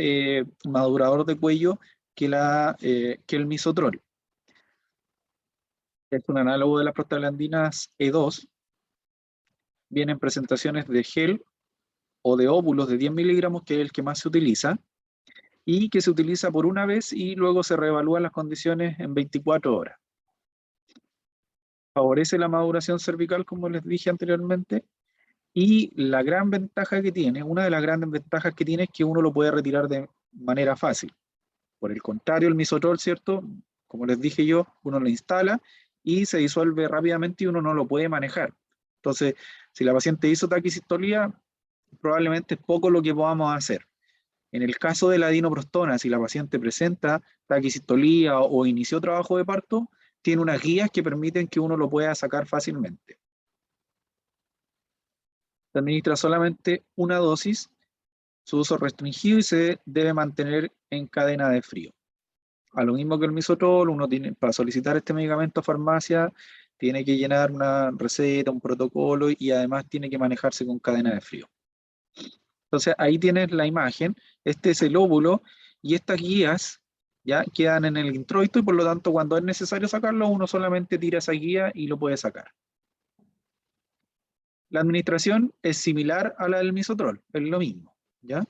madurador de cuello que el misotrol. Es un análogo de las prostaglandinas E2. Vienen presentaciones de gel o de óvulos de 10 miligramos, que es el que más se utiliza, y que se utiliza por una vez y luego se reevalúan las condiciones en 24 horas. Favorece la maduración cervical, como les dije anteriormente, y la gran ventaja que tiene, una de las grandes ventajas que tiene es que uno lo puede retirar de manera fácil. Por el contrario, el misotrol, ¿cierto? Como les dije yo, uno lo instala y se disuelve rápidamente y uno no lo puede manejar. Entonces, si la paciente hizo taquicistolía, probablemente es poco lo que podamos hacer. En el caso de la dinoprostona, si la paciente presenta taquicistolía o inició trabajo de parto, tiene unas guías que permiten que uno lo pueda sacar fácilmente. Se administra solamente una dosis, su uso restringido y se debe mantener en cadena de frío. A lo mismo que el misotrol, uno tiene, para solicitar este medicamento a farmacia, tiene que llenar una receta, un protocolo y además tiene que manejarse con cadena de frío. Entonces ahí tienes la imagen, este es el óvulo y estas guías ya quedan en el introito y por lo tanto cuando es necesario sacarlo uno solamente tira esa guía y lo puede sacar. La administración es similar a la del misotrol, es lo mismo, ¿ya?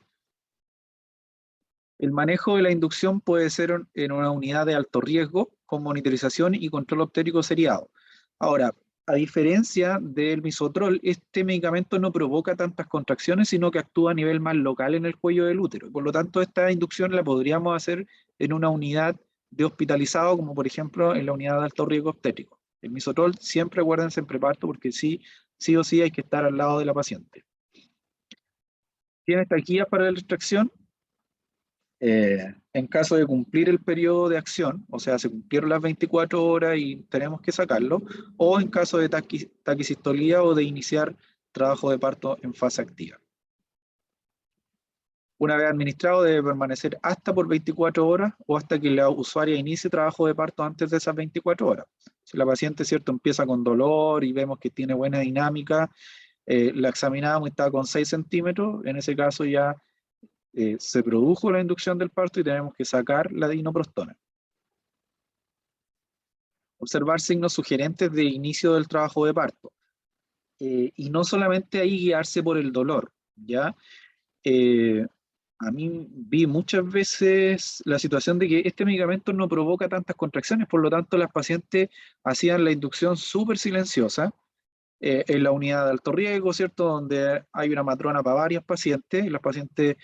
El manejo de la inducción puede ser en una unidad de alto riesgo con monitorización y control obstétrico seriado. Ahora, a diferencia del misotrol, este medicamento no provoca tantas contracciones, sino que actúa a nivel más local en el cuello del útero. Por lo tanto, esta inducción la podríamos hacer en una unidad de hospitalizado, como por ejemplo en la unidad de alto riesgo obstétrico. El misotrol siempre acuérdense en preparto porque sí o sí hay que estar al lado de la paciente. ¿Tiene esta guía para la extracción? En caso de cumplir el periodo de acción, o sea, se cumplieron las 24 horas y tenemos que sacarlo, o en caso de taquicistolía o de iniciar trabajo de parto en fase activa. Una vez administrado debe permanecer hasta por 24 horas o hasta que la usuaria inicie trabajo de parto antes de esas 24 horas. Si la paciente, ¿cierto?, empieza con dolor y vemos que tiene buena dinámica, la examinamos y está con 6 centímetros, en ese caso ya se produjo la inducción del parto y tenemos que sacar la dinoprostona. Observar signos sugerentes de inicio del trabajo de parto. Y no solamente ahí guiarse por el dolor, ¿ya? A mí vi muchas veces la situación de que este medicamento no provoca tantas contracciones, por lo tanto las pacientes hacían la inducción súper silenciosa, en la unidad de alto riesgo, ¿cierto? Donde hay una matrona para varias pacientes, y las pacientes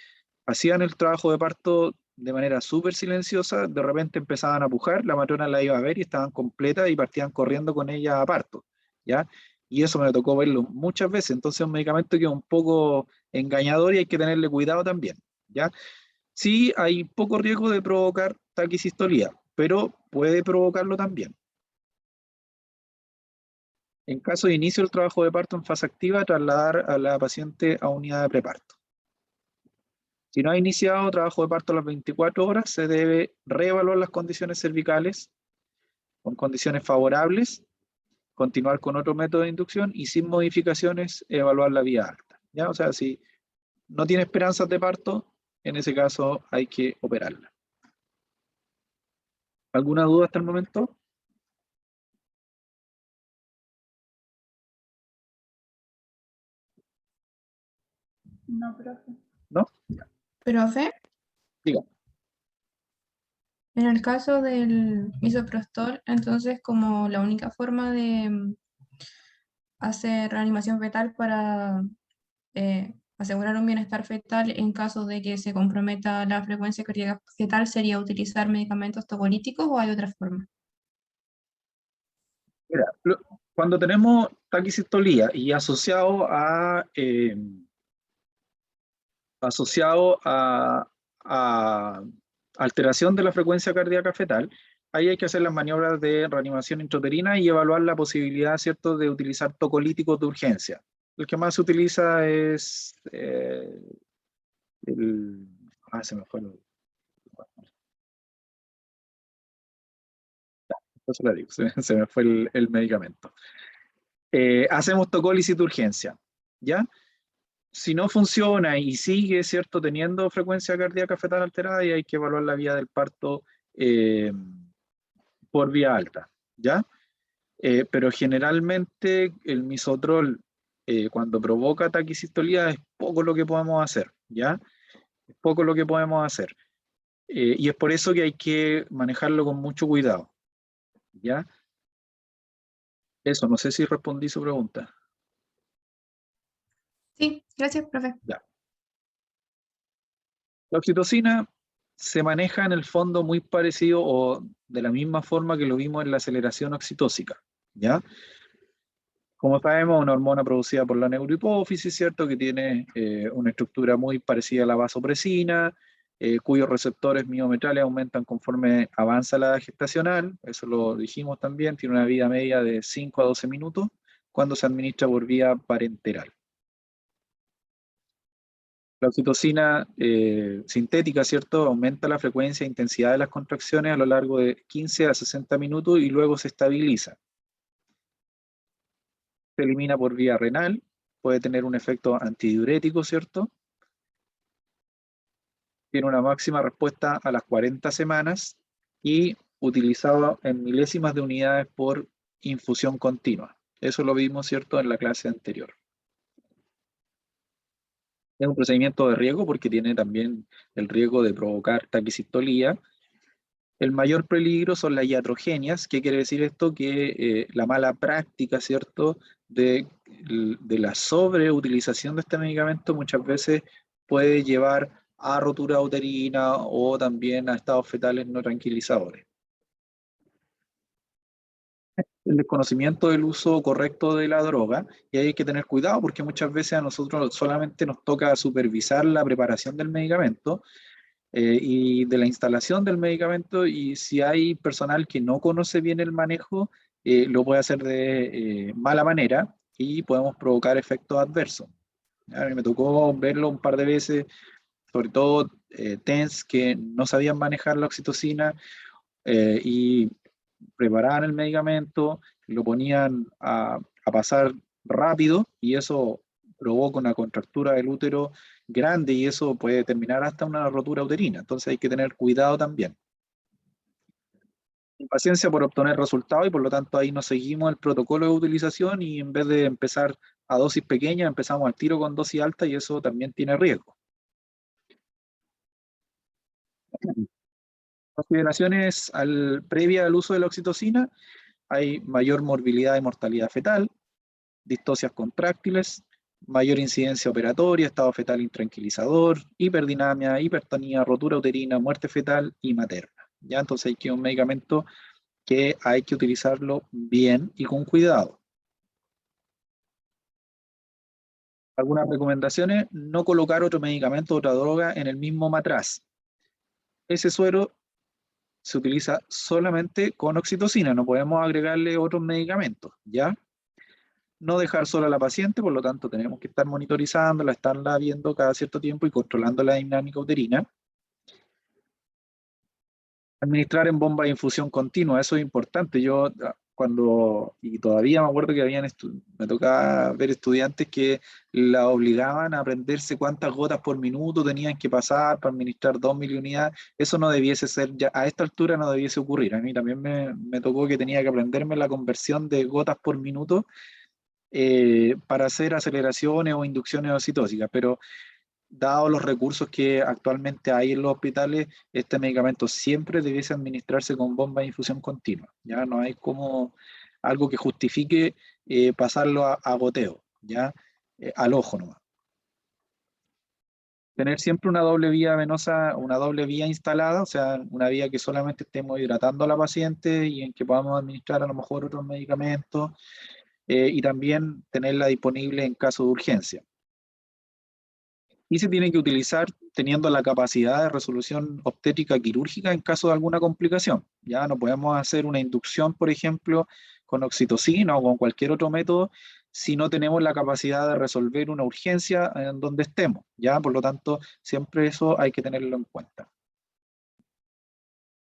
hacían el trabajo de parto de manera súper silenciosa, de repente empezaban a pujar, la matrona la iba a ver y estaban completas y partían corriendo con ella a parto, ¿ya? Y eso me tocó verlo muchas veces, entonces es un medicamento que es un poco engañador y hay que tenerle cuidado también, ¿ya? Sí, hay poco riesgo de provocar taquicistolía, pero puede provocarlo también. En caso de inicio del trabajo de parto en fase activa, trasladar a la paciente a unidad de preparto. Si no ha iniciado trabajo de parto a las 24 horas, se debe reevaluar las condiciones cervicales con condiciones favorables, continuar con otro método de inducción y sin modificaciones evaluar la vía alta, ¿ya? O sea, si no tiene esperanzas de parto, en ese caso hay que operarla. ¿Alguna duda hasta el momento? No, profe. ¿No? Profe, Diga. en el caso del misoprostol, entonces como la única forma de hacer reanimación fetal para asegurar un bienestar fetal en caso de que se comprometa la frecuencia cardíaca fetal sería utilizar medicamentos tocolíticos o hay otra forma. Mira, cuando tenemos taquicistolía y asociado a alteración de la frecuencia cardíaca fetal, ahí hay que hacer las maniobras de reanimación intrauterina y evaluar la posibilidad, ¿cierto?, de utilizar tocolíticos de urgencia. El que más se utiliza es se me fue se me fue el medicamento. Hacemos tocólisis de urgencia, ¿ya? Si no funciona y sigue, ¿cierto?, teniendo frecuencia cardíaca fetal alterada, y hay que evaluar la vía del parto por vía alta, ¿ya? Pero generalmente el misoprostol, cuando provoca taquicistolía, es poco lo que podemos hacer, ¿ya? Es poco lo que podemos hacer. Y es por eso que hay que manejarlo con mucho cuidado, ¿ya? Eso, no sé si respondí su pregunta. Sí, gracias, profe. Ya. La oxitocina se maneja en el fondo muy parecido o de la misma forma que lo vimos en la aceleración oxitóxica, ¿ya? Como sabemos, una hormona producida por la neurohipófisis, ¿cierto? Que tiene una estructura muy parecida a la vasopresina, cuyos receptores miometrales aumentan conforme avanza la edad gestacional, eso lo dijimos también, tiene una vida media de 5 a 12 minutos cuando se administra por vía parenteral. La oxitocina sintética, ¿cierto?, aumenta la frecuencia e intensidad de las contracciones a lo largo de 15 a 60 minutos y luego se estabiliza. Se elimina por vía renal, puede tener un efecto antidiurético, ¿cierto? Tiene una máxima respuesta a las 40 semanas y utilizado en milésimas de unidades por infusión continua. Eso lo vimos, ¿cierto?, en la clase anterior. Es un procedimiento de riesgo porque tiene también el riesgo de provocar taquicistolía. El mayor peligro son las iatrogenias. ¿Qué quiere decir esto? Que la mala práctica, ¿cierto?, de la sobreutilización de este medicamento muchas veces puede llevar a rotura uterina o también a estados fetales no tranquilizadores. El desconocimiento del uso correcto de la droga, y hay que tener cuidado porque muchas veces a nosotros solamente nos toca supervisar la preparación del medicamento y de la instalación del medicamento, y si hay personal que no conoce bien el manejo, lo puede hacer de mala manera y podemos provocar efectos adversos. A mí me tocó verlo un par de veces, sobre todo TENS que no sabían manejar la oxitocina y preparaban el medicamento, lo ponían a pasar rápido y eso provoca una contractura del útero grande y eso puede terminar hasta una rotura uterina. Entonces hay que tener cuidado también. Impaciencia por obtener resultados y por lo tanto ahí no seguimos el protocolo de utilización y en vez de empezar a dosis pequeñas empezamos al tiro con dosis alta y eso también tiene riesgo. Consideraciones previa al uso de la oxitocina: hay mayor morbilidad y mortalidad fetal, distocias contráctiles, mayor incidencia operatoria, estado fetal intranquilizador, hiperdinamia, hipertonía, rotura uterina, muerte fetal y materna. ¿Ya? Entonces hay que un medicamento que hay que utilizarlo bien y con cuidado. Algunas recomendaciones: no colocar otro medicamento o otra droga en el mismo matraz. Ese suero se utiliza solamente con oxitocina, no podemos agregarle otros medicamentos, ¿ya? No dejar sola a la paciente, por lo tanto tenemos que estar monitorizándola, estarla viendo cada cierto tiempo y controlando la dinámica uterina. Administrar en bomba de infusión continua, eso es importante. Yo y todavía me acuerdo que me tocaba ver estudiantes que la obligaban a aprenderse cuántas gotas por minuto tenían que pasar para administrar 2.000 unidades. Eso no debiese ser, ya a esta altura no debiese ocurrir. A mí también me tocó que tenía que aprenderme la conversión de gotas por minuto para hacer aceleraciones o inducciones oxitóxicas, pero dados los recursos que actualmente hay en los hospitales, este medicamento siempre debiese administrarse con bomba de infusión continua. Ya no hay como algo que justifique pasarlo a goteo, ya al ojo nomás. Tener siempre una doble vía venosa, una doble vía instalada, o sea, una vía que solamente estemos hidratando a la paciente y en que podamos administrar a lo mejor otros medicamentos, y también tenerla disponible en caso de urgencia. Y se tiene que utilizar teniendo la capacidad de resolución obstétrica quirúrgica en caso de alguna complicación. Ya no podemos hacer una inducción, por ejemplo, con oxitocina o con cualquier otro método si no tenemos la capacidad de resolver una urgencia en donde estemos. Ya, por lo tanto, siempre eso hay que tenerlo en cuenta.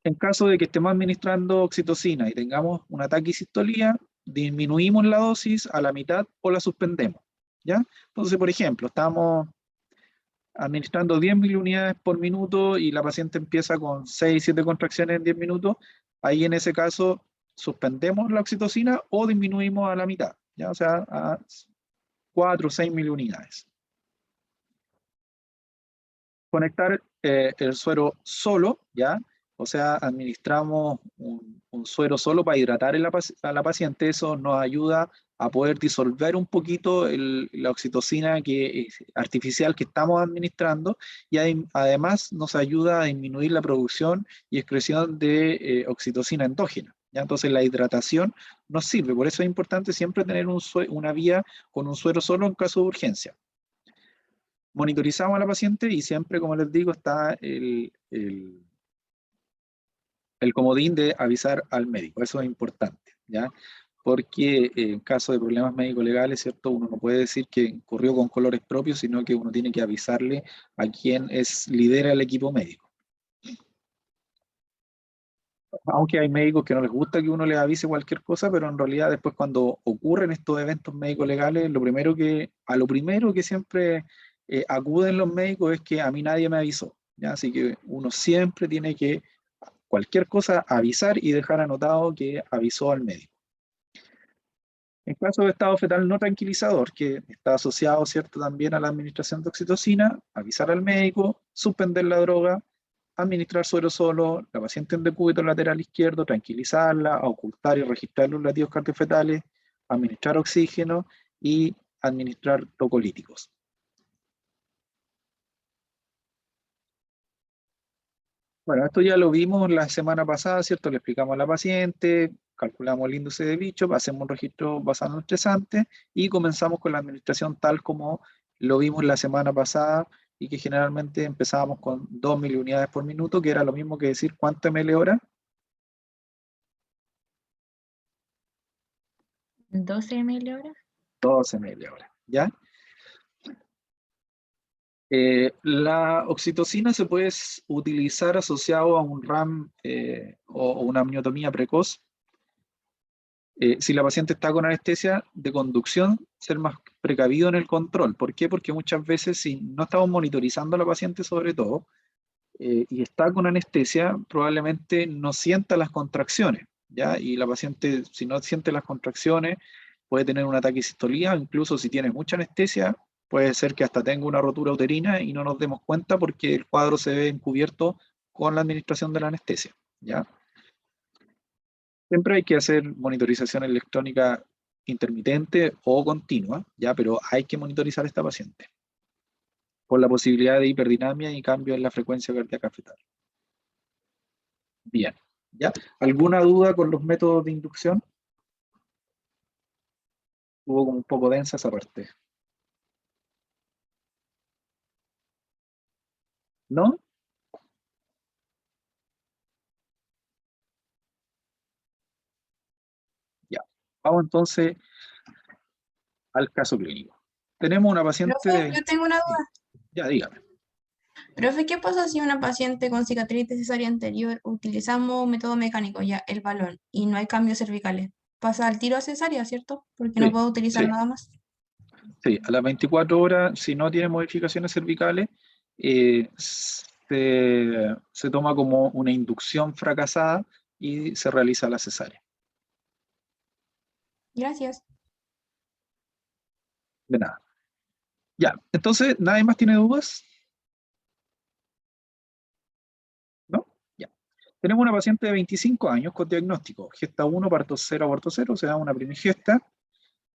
En caso de que estemos administrando oxitocina y tengamos una taquicistolía, disminuimos la dosis a la mitad o la suspendemos. ¿Ya? Entonces, por ejemplo, estamos administrando 10.000 unidades por minuto y la paciente empieza con 6, 7 contracciones en 10 minutos, ahí en ese caso suspendemos la oxitocina o disminuimos a la mitad, ¿ya? O sea, a 4 o 6.000 unidades. Conectar el suero solo, ¿ya? O sea, administramos un suero solo para hidratar a la paciente. Eso nos ayuda a poder disolver un poquito la oxitocina artificial que estamos administrando, y además nos ayuda a disminuir la producción y excreción de oxitocina endógena, ¿ya? Entonces la hidratación nos sirve. Por eso es importante siempre tener una vía con un suero solo en caso de urgencia. Monitorizamos a la paciente y siempre, como les digo, está el comodín de avisar al médico. Eso es importante, ¿ya? Porque en caso de problemas médico-legales, ¿cierto? Uno no puede decir que corrió con colores propios, sino que uno tiene que avisarle a quien lidera el equipo médico. Aunque hay médicos que no les gusta que uno les avise cualquier cosa, pero en realidad después cuando ocurren estos eventos médico-legales, a lo primero que siempre acuden los médicos es que a mí nadie me avisó, ¿ya? Así que uno siempre tiene que, cualquier cosa, avisar y dejar anotado que avisó al médico. En caso de estado fetal no tranquilizador, que está asociado, ¿cierto?, también a la administración de oxitocina, avisar al médico, suspender la droga, administrar suero solo, la paciente en decúbito lateral izquierdo, tranquilizarla, ocultar y registrar los latidos cardiofetales, administrar oxígeno y administrar tocolíticos. Bueno, esto ya lo vimos la semana pasada, ¿cierto? Le explicamos a la paciente, calculamos el índice de bicho, hacemos un registro basado en estresante y comenzamos con la administración tal como lo vimos la semana pasada, y que generalmente empezábamos con 2.000 unidades por minuto, que era lo mismo que decir ¿cuánto ml hora? 12 ml hora. 12 ml hora, ¿ya? La oxitocina se puede utilizar asociado a un RAM o una amniotomía precoz. Si la paciente está con anestesia de conducción, ser más precavido en el control. ¿Por qué? Porque muchas veces, si no estamos monitorizando a la paciente sobre todo, y está con anestesia, probablemente no sienta las contracciones, ¿ya? Y la paciente, si no siente las contracciones, puede tener un ataque de sistolía. Incluso si tiene mucha anestesia, puede ser que hasta tenga una rotura uterina y no nos demos cuenta porque el cuadro se ve encubierto con la administración de la anestesia, ¿ya? Siempre hay que hacer monitorización electrónica intermitente o continua, ¿ya? Pero hay que monitorizar a esta paciente por la posibilidad de hiperdinamia y cambio en la frecuencia cardíaca fetal. Bien, ¿ya? ¿Alguna duda con los métodos de inducción? Hubo como un poco densa esa parte. ¿No? Ya. Vamos entonces al caso clínico. Tenemos una paciente Profe, yo tengo una duda. Ya, dígame. Profe, ¿qué pasa si una paciente con cicatriz de cesárea anterior utilizamos método mecánico, ya, el balón, y no hay cambios cervicales? Pasa al tiro a cesárea, ¿cierto? Porque no Sí, puedo utilizar sí. nada más. Sí, a las 24 horas, si no tiene modificaciones cervicales, se toma como una inducción fracasada y se realiza la cesárea. Gracias. De nada. Ya, entonces, ¿nadie más tiene dudas? ¿No? Ya. Tenemos una paciente de 25 años con diagnóstico gesta 1, parto 0, aborto 0, o sea, una primigesta,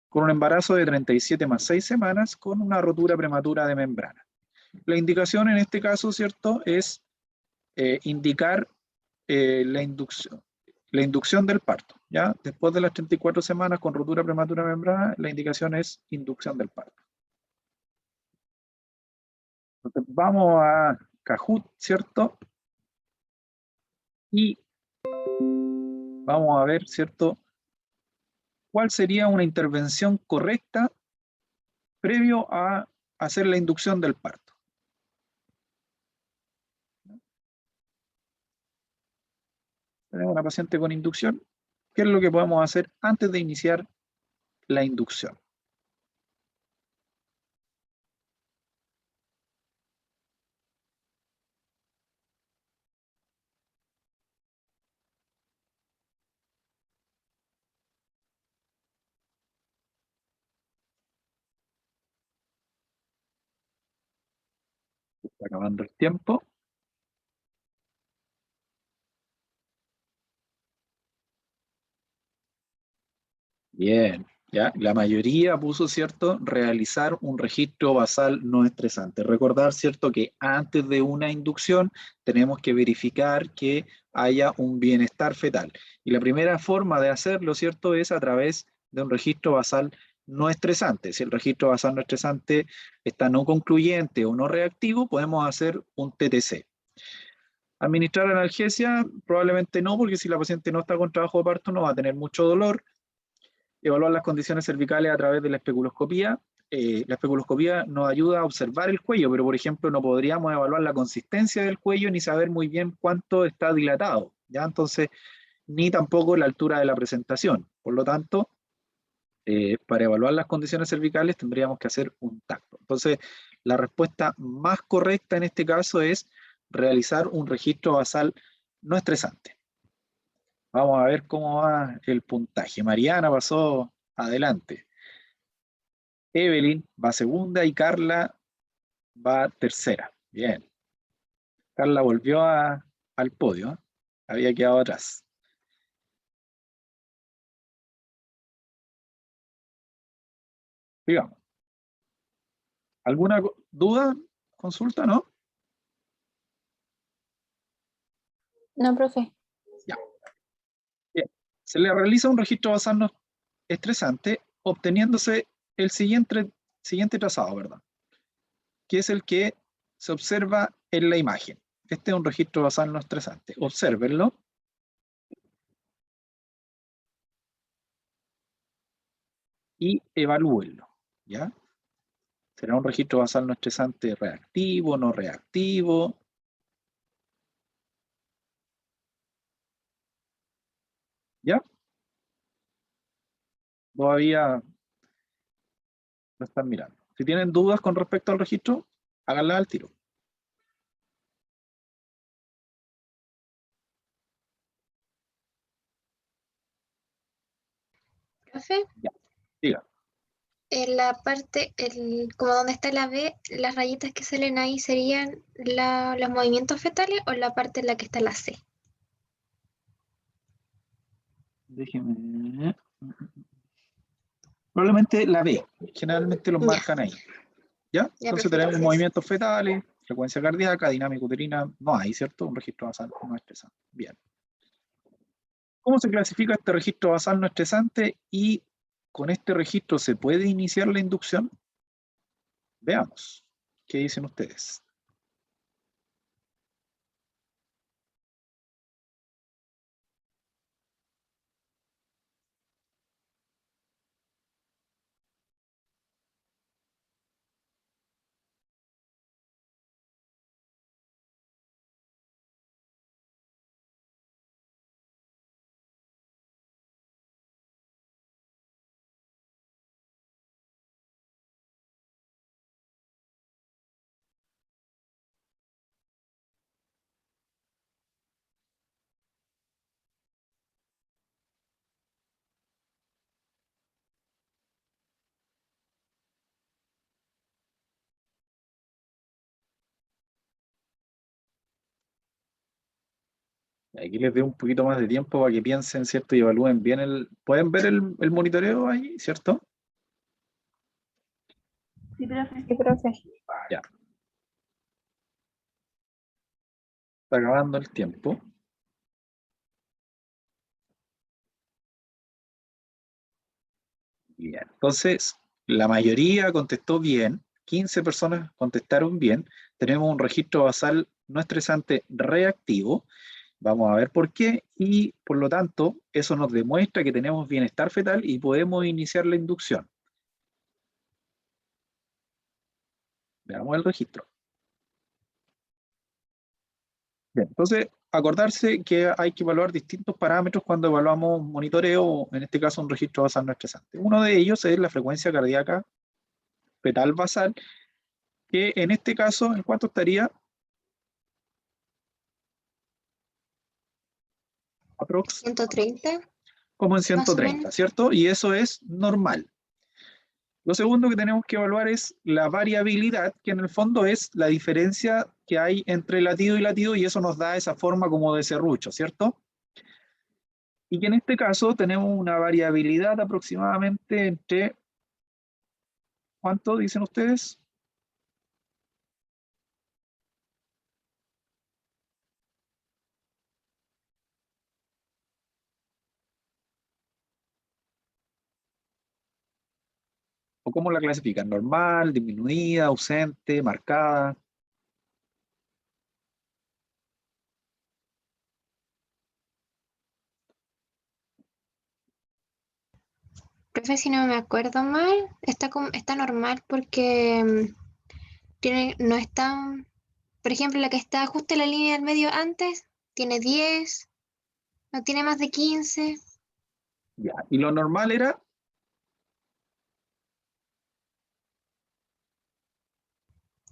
con un embarazo de 37 más 6 semanas, con una rotura prematura de membrana. La indicación en este caso, ¿cierto?, es indicar la inducción del parto, ¿ya? Después de las 34 semanas con rotura prematura de membrana, la indicación es inducción del parto. Entonces, vamos a Kahoot, ¿cierto? Y vamos a ver, ¿cierto?, cuál sería una intervención correcta previo a hacer la inducción del parto. Tenemos una paciente con inducción. ¿Qué es lo que podemos hacer antes de iniciar la inducción? Está acabando el tiempo. Bien, ya, la mayoría puso, ¿cierto?, realizar un registro basal no estresante. Recordar, ¿cierto?, que antes de una inducción tenemos que verificar que haya un bienestar fetal. Y la primera forma de hacerlo, ¿cierto?, es a través de un registro basal no estresante. Si el registro basal no estresante está no concluyente o no reactivo, podemos hacer un TTC. Administrar analgesia, probablemente no, porque si la paciente no está con trabajo de parto no va a tener mucho dolor. Evaluar las condiciones cervicales a través de la especuloscopía. La especuloscopía nos ayuda a observar el cuello, pero por ejemplo no podríamos evaluar la consistencia del cuello ni saber muy bien cuánto está dilatado, ¿ya? Entonces, ni tampoco la altura de la presentación. Por lo tanto, para evaluar las condiciones cervicales tendríamos que hacer un tacto. Entonces, la respuesta más correcta en este caso es realizar un registro basal no estresante. Vamos a ver cómo va el puntaje. Mariana pasó adelante. Evelyn va segunda y Carla va tercera. Bien. Carla volvió al podio, ¿eh? Había quedado atrás. Digamos. ¿Alguna duda? ¿Consulta? ¿No? No, profe. Ya. Bien. Se le realiza un registro basal no estresante obteniéndose el siguiente trazado, ¿verdad? Que es el que se observa en la imagen. Este es un registro basal no estresante. Obsérvenlo. Y evalúenlo, ¿ya? ¿Será un registro basal no estresante reactivo, no reactivo? ¿Ya? Todavía lo están mirando. Si tienen dudas con respecto al registro, háganlas al tiro. Profe, Ya, diga. en la parte, como donde está la B, las rayitas que salen ahí serían los movimientos fetales o la parte en la que está la C. Déjeme. Probablemente la B. Generalmente los Ya. marcan ahí. ¿Ya? Ya, Entonces perfecto, tenemos gracias. movimientos fetales, frecuencia cardíaca, dinámica uterina. No hay, ¿cierto? Un registro basal no estresante. Bien. ¿Cómo se clasifica este registro basal no estresante? Y con este registro se puede iniciar la inducción. Veamos. ¿Qué dicen ustedes? Aquí les doy un poquito más de tiempo para que piensen, ¿cierto? Y evalúen bien ¿Pueden ver el monitoreo ahí, ¿cierto? Sí, profe. Sí, profe. Ya. Está acabando el tiempo. Bien. Entonces, la mayoría contestó bien. 15 personas contestaron bien. Tenemos un registro basal no estresante reactivo. Vamos a ver por qué. Y por lo tanto, eso nos demuestra que tenemos bienestar fetal y podemos iniciar la inducción. Veamos el registro. Bien, entonces, acordarse que hay que evaluar distintos parámetros cuando evaluamos monitoreo, en este caso un registro basal no estresante. Uno de ellos es la frecuencia cardíaca fetal basal, que en este caso, ¿en cuánto estaría? Aprox. 130, Como en más o 130, menos. ¿cierto? Y eso es normal. Lo segundo que tenemos que evaluar es la variabilidad, que en el fondo es la diferencia que hay entre latido y latido, y eso nos da esa forma como de serrucho, ¿cierto? Y que en este caso tenemos una variabilidad aproximadamente entre, ¿cuánto dicen ustedes? ¿O cómo la clasifican? ¿Normal, disminuida, ausente, marcada? Profe, si no me acuerdo mal, está normal porque no es tan, por ejemplo, la que está justo en la línea del medio antes, tiene 10, no tiene más de 15. Ya. ¿Y lo normal era?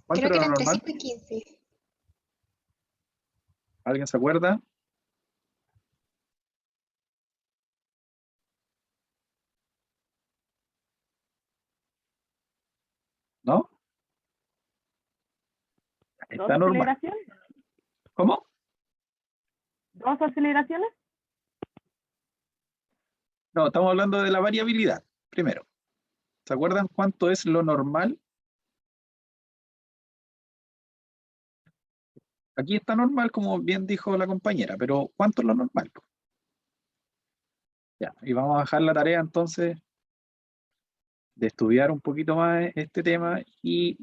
¿Cuánto Creo era que era lo entre normal? 5 y 15. ¿Alguien se acuerda? ¿No? ¿Dos Está normal. aceleraciones? ¿Cómo? ¿Dos aceleraciones? No, estamos hablando de la variabilidad, primero. ¿Se acuerdan cuánto es lo normal? Aquí está normal, como bien dijo la compañera, pero ¿cuánto es lo normal? Ya, y vamos a dejar la tarea entonces de estudiar un poquito más este tema y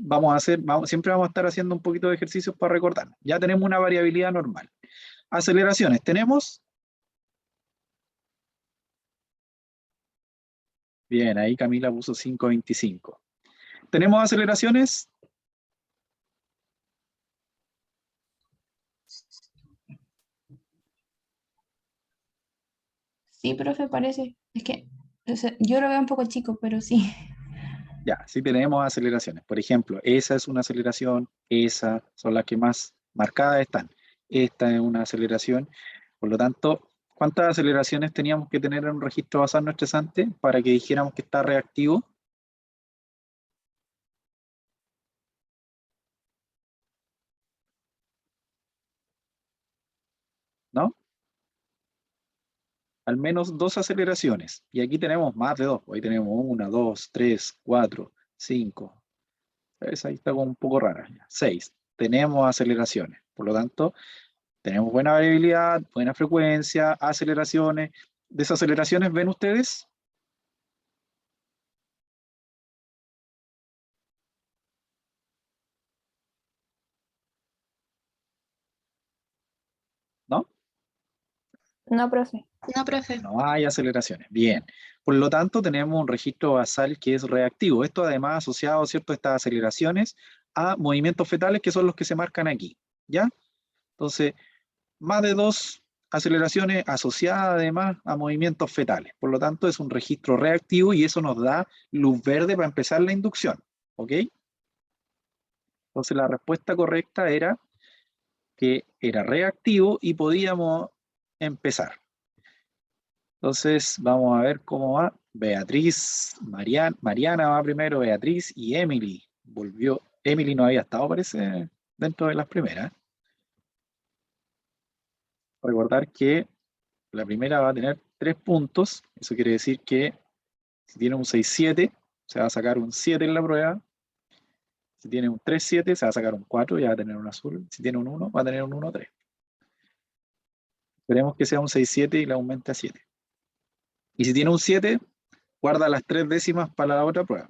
siempre vamos a estar haciendo un poquito de ejercicios para recordar. Ya tenemos una variabilidad normal. Aceleraciones, ¿tenemos? Bien, ahí Camila puso 5.25. ¿Tenemos aceleraciones? Sí, profe, parece. Es que o sea, yo lo veo un poco chico, pero sí. Ya, sí tenemos aceleraciones. Por ejemplo, esa es una aceleración, esas son las que más marcadas están. Esta es una aceleración. Por lo tanto, ¿cuántas aceleraciones teníamos que tener en un registro basal no estresante para que dijéramos que está reactivo? ¿No? Al menos 2 aceleraciones. Y aquí tenemos más de 2. Ahí tenemos 1, 2, 3, 4, 5. Esa ahí está como un poco rara. 6. Tenemos aceleraciones. Por lo tanto, tenemos buena variabilidad, buena frecuencia, aceleraciones. ¿Desaceleraciones ven ustedes? ¿No? No, profe. No, profe. No hay aceleraciones. Bien. Por lo tanto, tenemos un registro basal que es reactivo. Esto además asociado, ¿cierto?, estas aceleraciones a movimientos fetales que son los que se marcan aquí. ¿Ya? Entonces, más de 2 aceleraciones asociadas además a movimientos fetales. Por lo tanto, es un registro reactivo y eso nos da luz verde para empezar la inducción. ¿Ok? Entonces, la respuesta correcta era que era reactivo y podíamos empezar. Entonces, vamos a ver cómo va. Beatriz, Mariana va primero, Beatriz y Emily. Volvió. Emily no había estado, parece, dentro de las primeras. recordar que la primera va a tener 3 puntos. Eso quiere decir que si tiene un 6-7, se va a sacar un 7 en la prueba. Si tiene un 3-7, se va a sacar un 4 y va a tener un azul. Si tiene un 1, va a tener un 1-3. Esperemos que sea un 6-7 y le aumente a 7. Y si tiene un 7, guarda las 3 décimas para la otra prueba.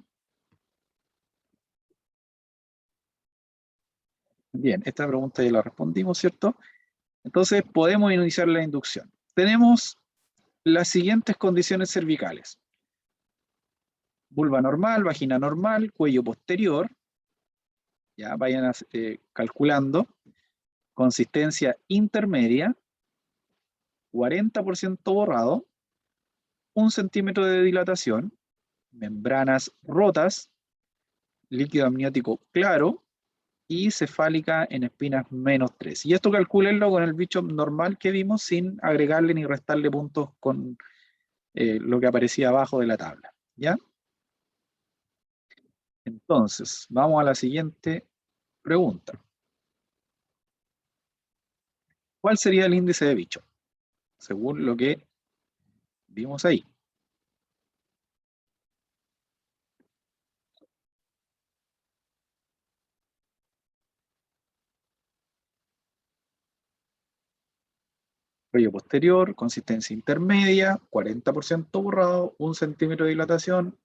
Bien, esta pregunta ya la respondimos, ¿cierto? Entonces podemos iniciar la inducción. Tenemos las siguientes condiciones cervicales. Vulva normal, vagina normal, cuello posterior. Ya vayan calculando. Consistencia intermedia, 40% borrado, 1 centímetro de dilatación, membranas rotas, líquido amniótico claro y cefálica en espinas -3. Y esto calcúlenlo con el bicho normal que vimos sin agregarle ni restarle puntos con lo que aparecía abajo de la tabla. ¿Ya? Entonces, vamos a la siguiente pregunta. ¿Cuál sería el índice de bicho? Según lo que vimos ahí. Cuello posterior, consistencia intermedia, 40% borrado, 1 centímetro de dilatación,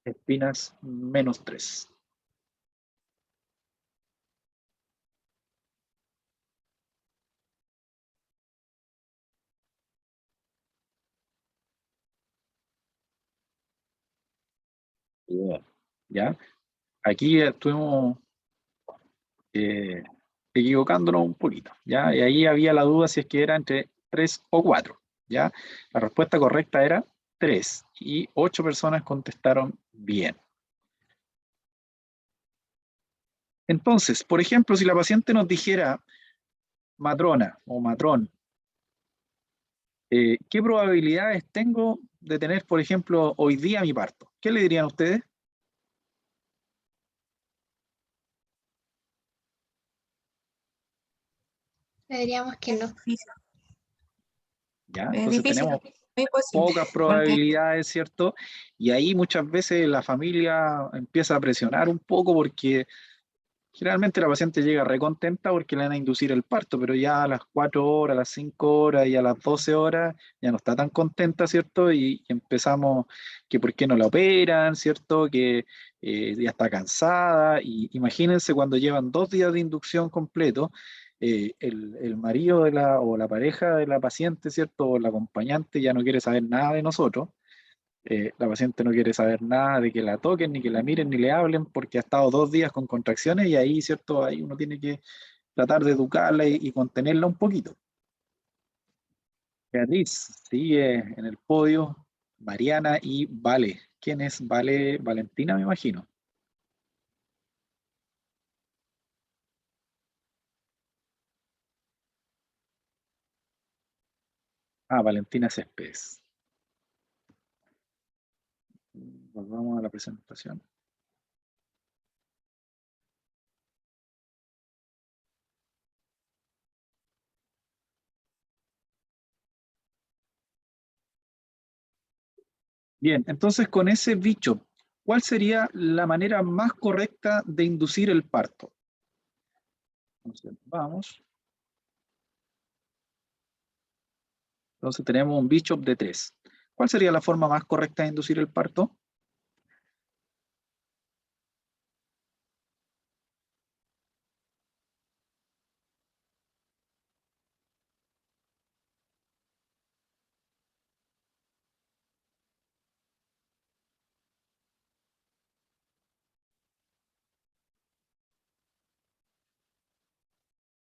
espinas -3. Bien. ¿Ya? Aquí estuvimos equivocándonos un poquito, ¿ya? Y ahí había la duda si es que era entre 3 o 4, ¿ya? La respuesta correcta era 3 y 8 personas contestaron bien. Entonces, por ejemplo, si la paciente nos dijera, matrona o matrón, ¿qué probabilidades tengo de tener, por ejemplo, hoy día mi parto? ¿Qué le dirían ustedes? Le diríamos que no. ¿Ya? Es Entonces difícil, tenemos muy posible, pocas porque probabilidades, ¿cierto? Y ahí muchas veces la familia empieza a presionar un poco porque generalmente la paciente llega recontenta porque le van a inducir el parto, pero ya a las 4 horas, a las 5 horas y a las 12 horas ya no está tan contenta, ¿cierto? Y empezamos que por qué no la operan, ¿cierto? Que ya está cansada. Y imagínense cuando llevan 2 días de inducción completo, el marido de o la pareja de la paciente, ¿cierto? O la acompañante ya no quiere saber nada de nosotros. La paciente no quiere saber nada de que la toquen, ni que la miren, ni le hablen, porque ha estado 2 días con contracciones y ahí, ¿cierto? Ahí uno tiene que tratar de educarla y contenerla un poquito. Beatriz sigue en el podio, Mariana y Vale. ¿Quién es Vale? Valentina, me imagino. Ah, Valentina Céspedes. Volvamos a la presentación. Bien, entonces con ese bicho, ¿cuál sería la manera más correcta de inducir el parto? Entonces, vamos. Entonces tenemos un Bishop de 3. ¿Cuál sería la forma más correcta de inducir el parto?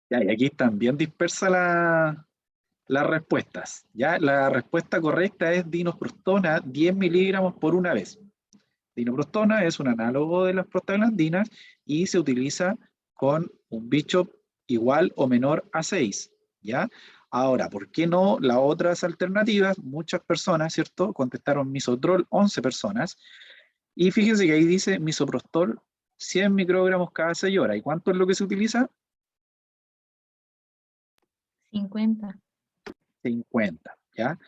Ya, y aquí están bien dispersas las respuestas. ¿Ya? La respuesta correcta es dinoprostona 10 miligramos por una vez. Dinoprostona es un análogo de las prostaglandinas y se utiliza con un Bishop igual o menor a 6. ¿Ya? Ahora, ¿por qué no las otras alternativas? Muchas personas, ¿cierto? Contestaron misoprostol, 11 personas. Y fíjense que ahí dice misoprostol 100 microgramos cada 6 horas. ¿Y cuánto es lo que se utiliza? 50. 50, ¿ya?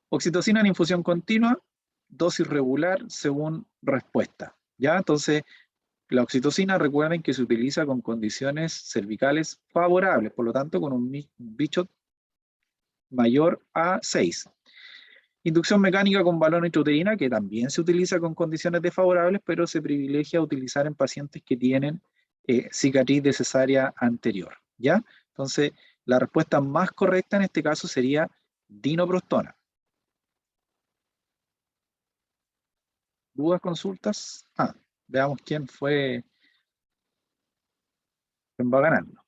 Oxitocina en infusión continua, dosis regular según respuesta, ¿ya? Entonces, la oxitocina, recuerden que se utiliza con condiciones cervicales favorables, por lo tanto, con un bicho mayor a 6. Inducción mecánica con balón intrauterina, que también se utiliza con condiciones desfavorables, pero se privilegia utilizar en pacientes que tienen cicatriz de cesárea anterior, ¿ya? Entonces, la respuesta más correcta en este caso sería dinoprostona. ¿Dudas, consultas? Veamos quién va ganando.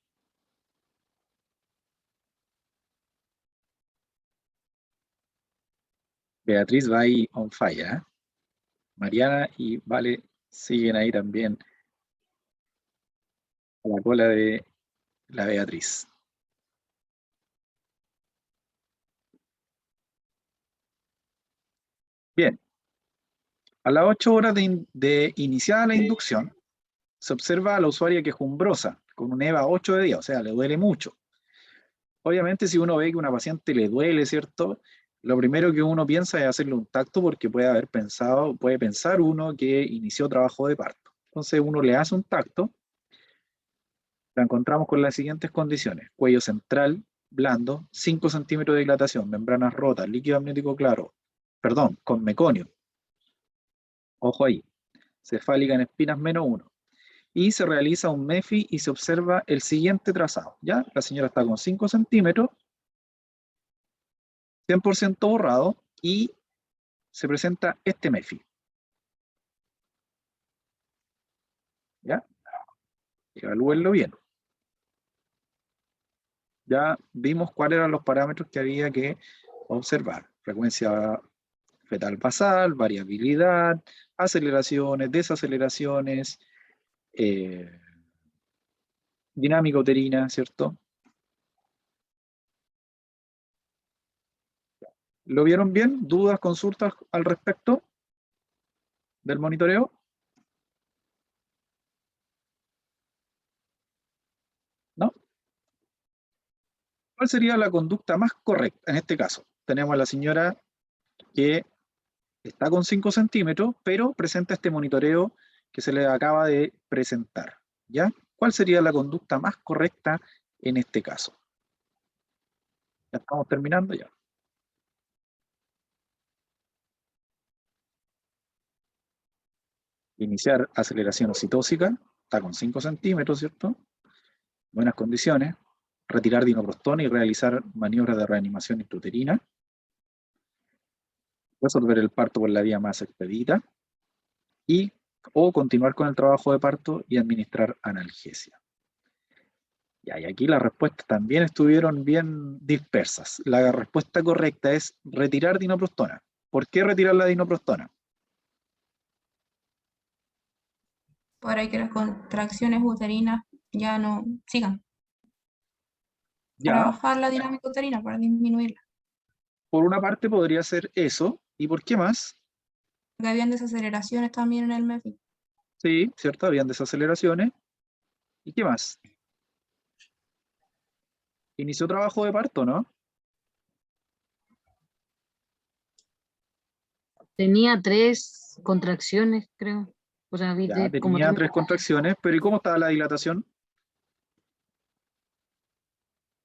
Beatriz va ahí on fire, ¿eh? Mariana y Vale siguen ahí también a la cola de la Beatriz. Bien. A las 8 horas de iniciada la inducción, se observa a la usuaria quejumbrosa, con un EVA 8 de día, o sea, le duele mucho. Obviamente, si uno ve que a una paciente le duele, ¿cierto? Lo primero que uno piensa es hacerle un tacto porque puede pensar uno que inició trabajo de parto. Entonces uno le hace un tacto, la encontramos con las siguientes condiciones: cuello central, blando, 5 centímetros de dilatación, membranas rotas, líquido amniótico claro, perdón, con meconio. Ojo ahí, cefálica en espinas -1. Y se realiza un MEFI y se observa el siguiente trazado, ¿ya? La señora está con 5 centímetros, 100% borrado, y se presenta este MEFI. ¿Ya? Evalúenlo bien. Ya vimos cuáles eran los parámetros que había que observar. Frecuencia fetal basal, variabilidad, aceleraciones, desaceleraciones, dinámica uterina, ¿cierto? ¿Lo vieron bien? ¿Dudas, consultas al respecto del monitoreo? ¿No? ¿Cuál sería la conducta más correcta en este caso? Tenemos a la señora que está con 5 centímetros, pero presenta este monitoreo que se le acaba de presentar, ¿ya? ¿Cuál sería la conducta más correcta en este caso? Ya estamos terminando ya. Iniciar aceleración oxitóxica, está con 5 centímetros, ¿cierto? Buenas condiciones. Retirar dinoprostona y realizar maniobras de reanimación intrauterina. Resolver el parto por la vía más expedita. O continuar con el trabajo de parto y administrar analgesia. Y aquí las respuestas también estuvieron bien dispersas. La respuesta correcta es retirar dinoprostona. ¿Por qué retirar la dinoprostona? Para que las contracciones uterinas ya no sigan. Para Ya, bajar la dinámica uterina, para disminuirla. por una parte podría ser eso. ¿Y por qué más? Porque habían desaceleraciones también en el MEFI. Sí, ¿cierto? Habían desaceleraciones. ¿Y qué más? Inició trabajo de parto, ¿no? Tenía 3 contracciones, creo. O sea, Ya, viste, como tenía 3 contracciones, pero ¿y cómo estaba la dilatación?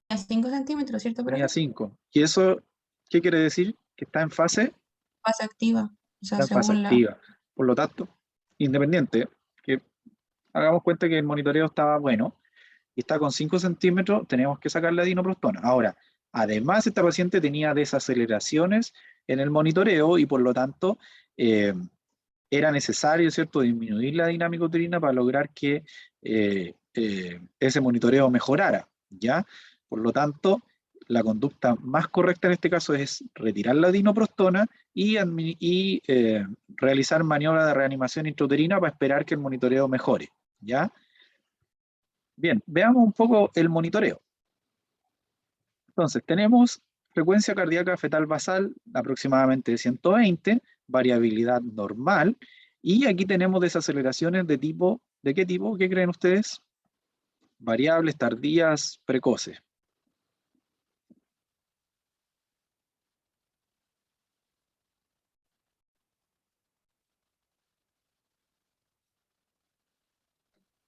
5 centímetros, ¿cierto, Tenía profe? 5. ¿Y eso qué quiere decir? Que está en fase Fase activa. O sea, está en fase según la... activa. Por lo tanto, independiente, que hagamos cuenta que el monitoreo estaba bueno y está con 5 centímetros, tenemos que sacar la dinoprostona. Ahora, además esta paciente tenía desaceleraciones en el monitoreo y por lo tanto era necesario, ¿cierto?, disminuir la dinámica uterina para lograr que ese monitoreo mejorara, ¿ya? Por lo tanto, la conducta más correcta en este caso es retirar la dinoprostona y realizar maniobra de reanimación intrauterina para esperar que el monitoreo mejore, ¿ya? Bien, veamos un poco el monitoreo. Entonces, tenemos frecuencia cardíaca fetal basal aproximadamente de 120, variabilidad normal, y aquí tenemos desaceleraciones de tipo, ¿de qué tipo? ¿Qué creen ustedes? Variables, tardías, precoces.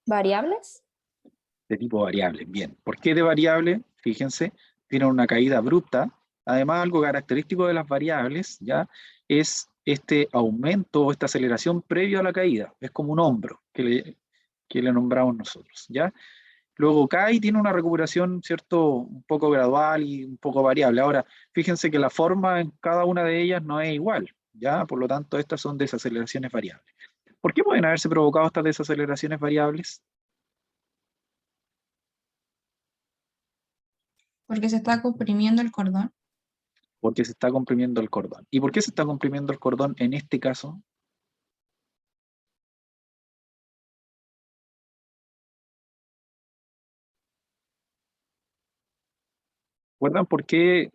¿Variables? De tipo variable. Bien. ¿Por qué de variable? Fíjense, tienen una caída abrupta. Además, algo característico de las variables, ¿ya? Es este aumento o esta aceleración previo a la caída. Es como un hombro que le nombramos nosotros, ¿ya? Luego cae y tiene una recuperación, ¿cierto? Un poco gradual y un poco variable. Ahora, fíjense que la forma en cada una de ellas no es igual, ¿ya? Por lo tanto, estas son desaceleraciones variables. ¿Por qué pueden haberse provocado estas desaceleraciones variables? Porque se está comprimiendo el cordón. Porque se está comprimiendo el cordón. ¿Y por qué se está comprimiendo el cordón en este caso? ¿Recuerdan por qué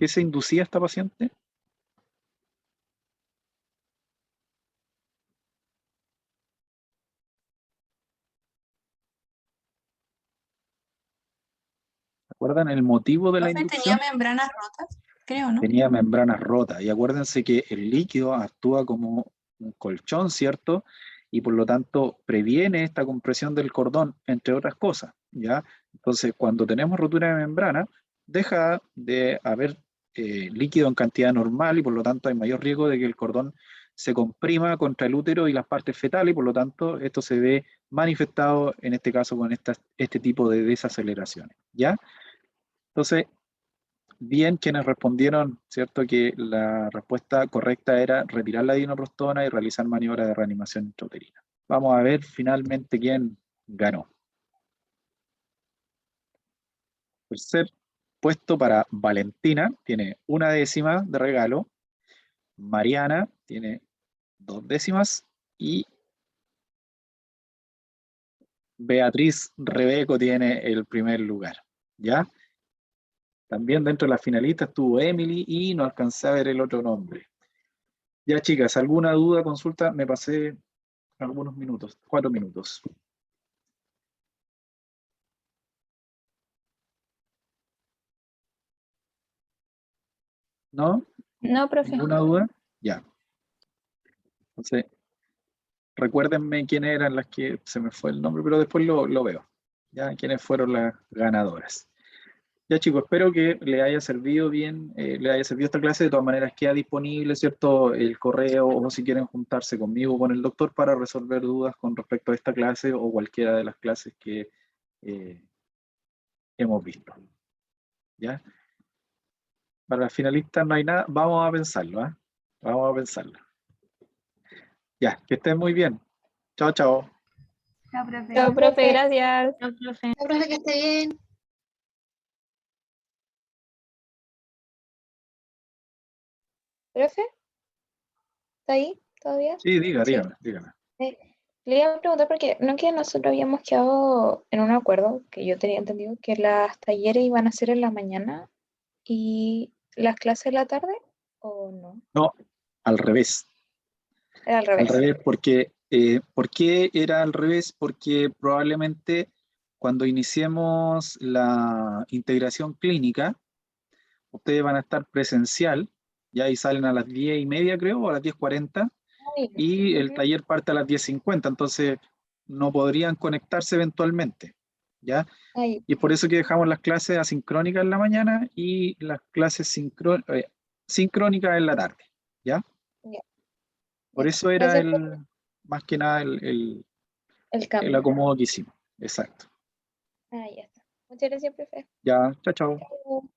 se inducía a esta paciente? ¿Recuerdan el motivo de la Profe, inducción? tenía membranas rotas, creo, ¿no? Tenía membranas rotas. Y acuérdense que el líquido actúa como un colchón, ¿cierto? Y por lo tanto previene esta compresión del cordón, entre otras cosas, ¿ya? Entonces, cuando tenemos rotura de membrana, deja de haber líquido en cantidad normal y por lo tanto hay mayor riesgo de que el cordón se comprima contra el útero y las partes fetales y por lo tanto esto se ve manifestado en este caso con este tipo de desaceleraciones, ¿ya? Entonces, bien, quienes respondieron, ¿cierto? Que la respuesta correcta era retirar la dinoprostona y realizar maniobras de reanimación intrauterina. Vamos a ver finalmente quién ganó. Tercer puesto para Valentina, tiene 1 décima de regalo. Mariana tiene 2 décimas y Beatriz Rebeco tiene el primer lugar, ¿ya? También dentro de las finalistas estuvo Emily y no alcancé a ver el otro nombre. Ya, chicas, ¿alguna duda, consulta? Me pasé algunos minutos, 4 minutos. ¿No? No, profe. ¿Ninguna duda? Ya. Entonces, recuérdenme quiénes eran las que se me fue el nombre, pero después lo veo. Ya, quiénes fueron las ganadoras. Ya, chicos, espero que les haya servido bien, les haya servido esta clase. De todas maneras, queda disponible, ¿cierto? El correo o si quieren juntarse conmigo o con el doctor para resolver dudas con respecto a esta clase o cualquiera de las clases que hemos visto. ¿Ya? Para las finalistas no hay nada, vamos a pensarlo, ¿eh? Vamos a pensarlo. Ya, que estén muy bien. Chao, chao. Chao, profe. Chao, profe, gracias. La profe, que esté bien. ¿Profe? ¿Está ahí todavía? Sí, dígame. Le iba a preguntar porque no que nosotros habíamos quedado en un acuerdo que yo tenía entendido que las talleres iban a ser en la mañana y las clases en la tarde, ¿o no? No, al revés. Era al Al revés. revés, porque, ¿por qué era al revés? Porque probablemente cuando iniciemos la integración clínica, ustedes van a estar presencial, ya ahí salen a las 10:30, creo, o a las 10:40, Ay, y el ujú. taller parte a las 10:50, entonces no podrían conectarse eventualmente, ¿ya? Ay, Y es por eso que dejamos las clases asincrónicas en la mañana y las clases sincrónicas en la tarde, ¿ya? ya, Por ya. eso era Gracias por más que nada el el cambio. acomodo que hicimos. Exacto. Ah, ya está. Muchas gracias, profe. Ya, chao, chao. Chao.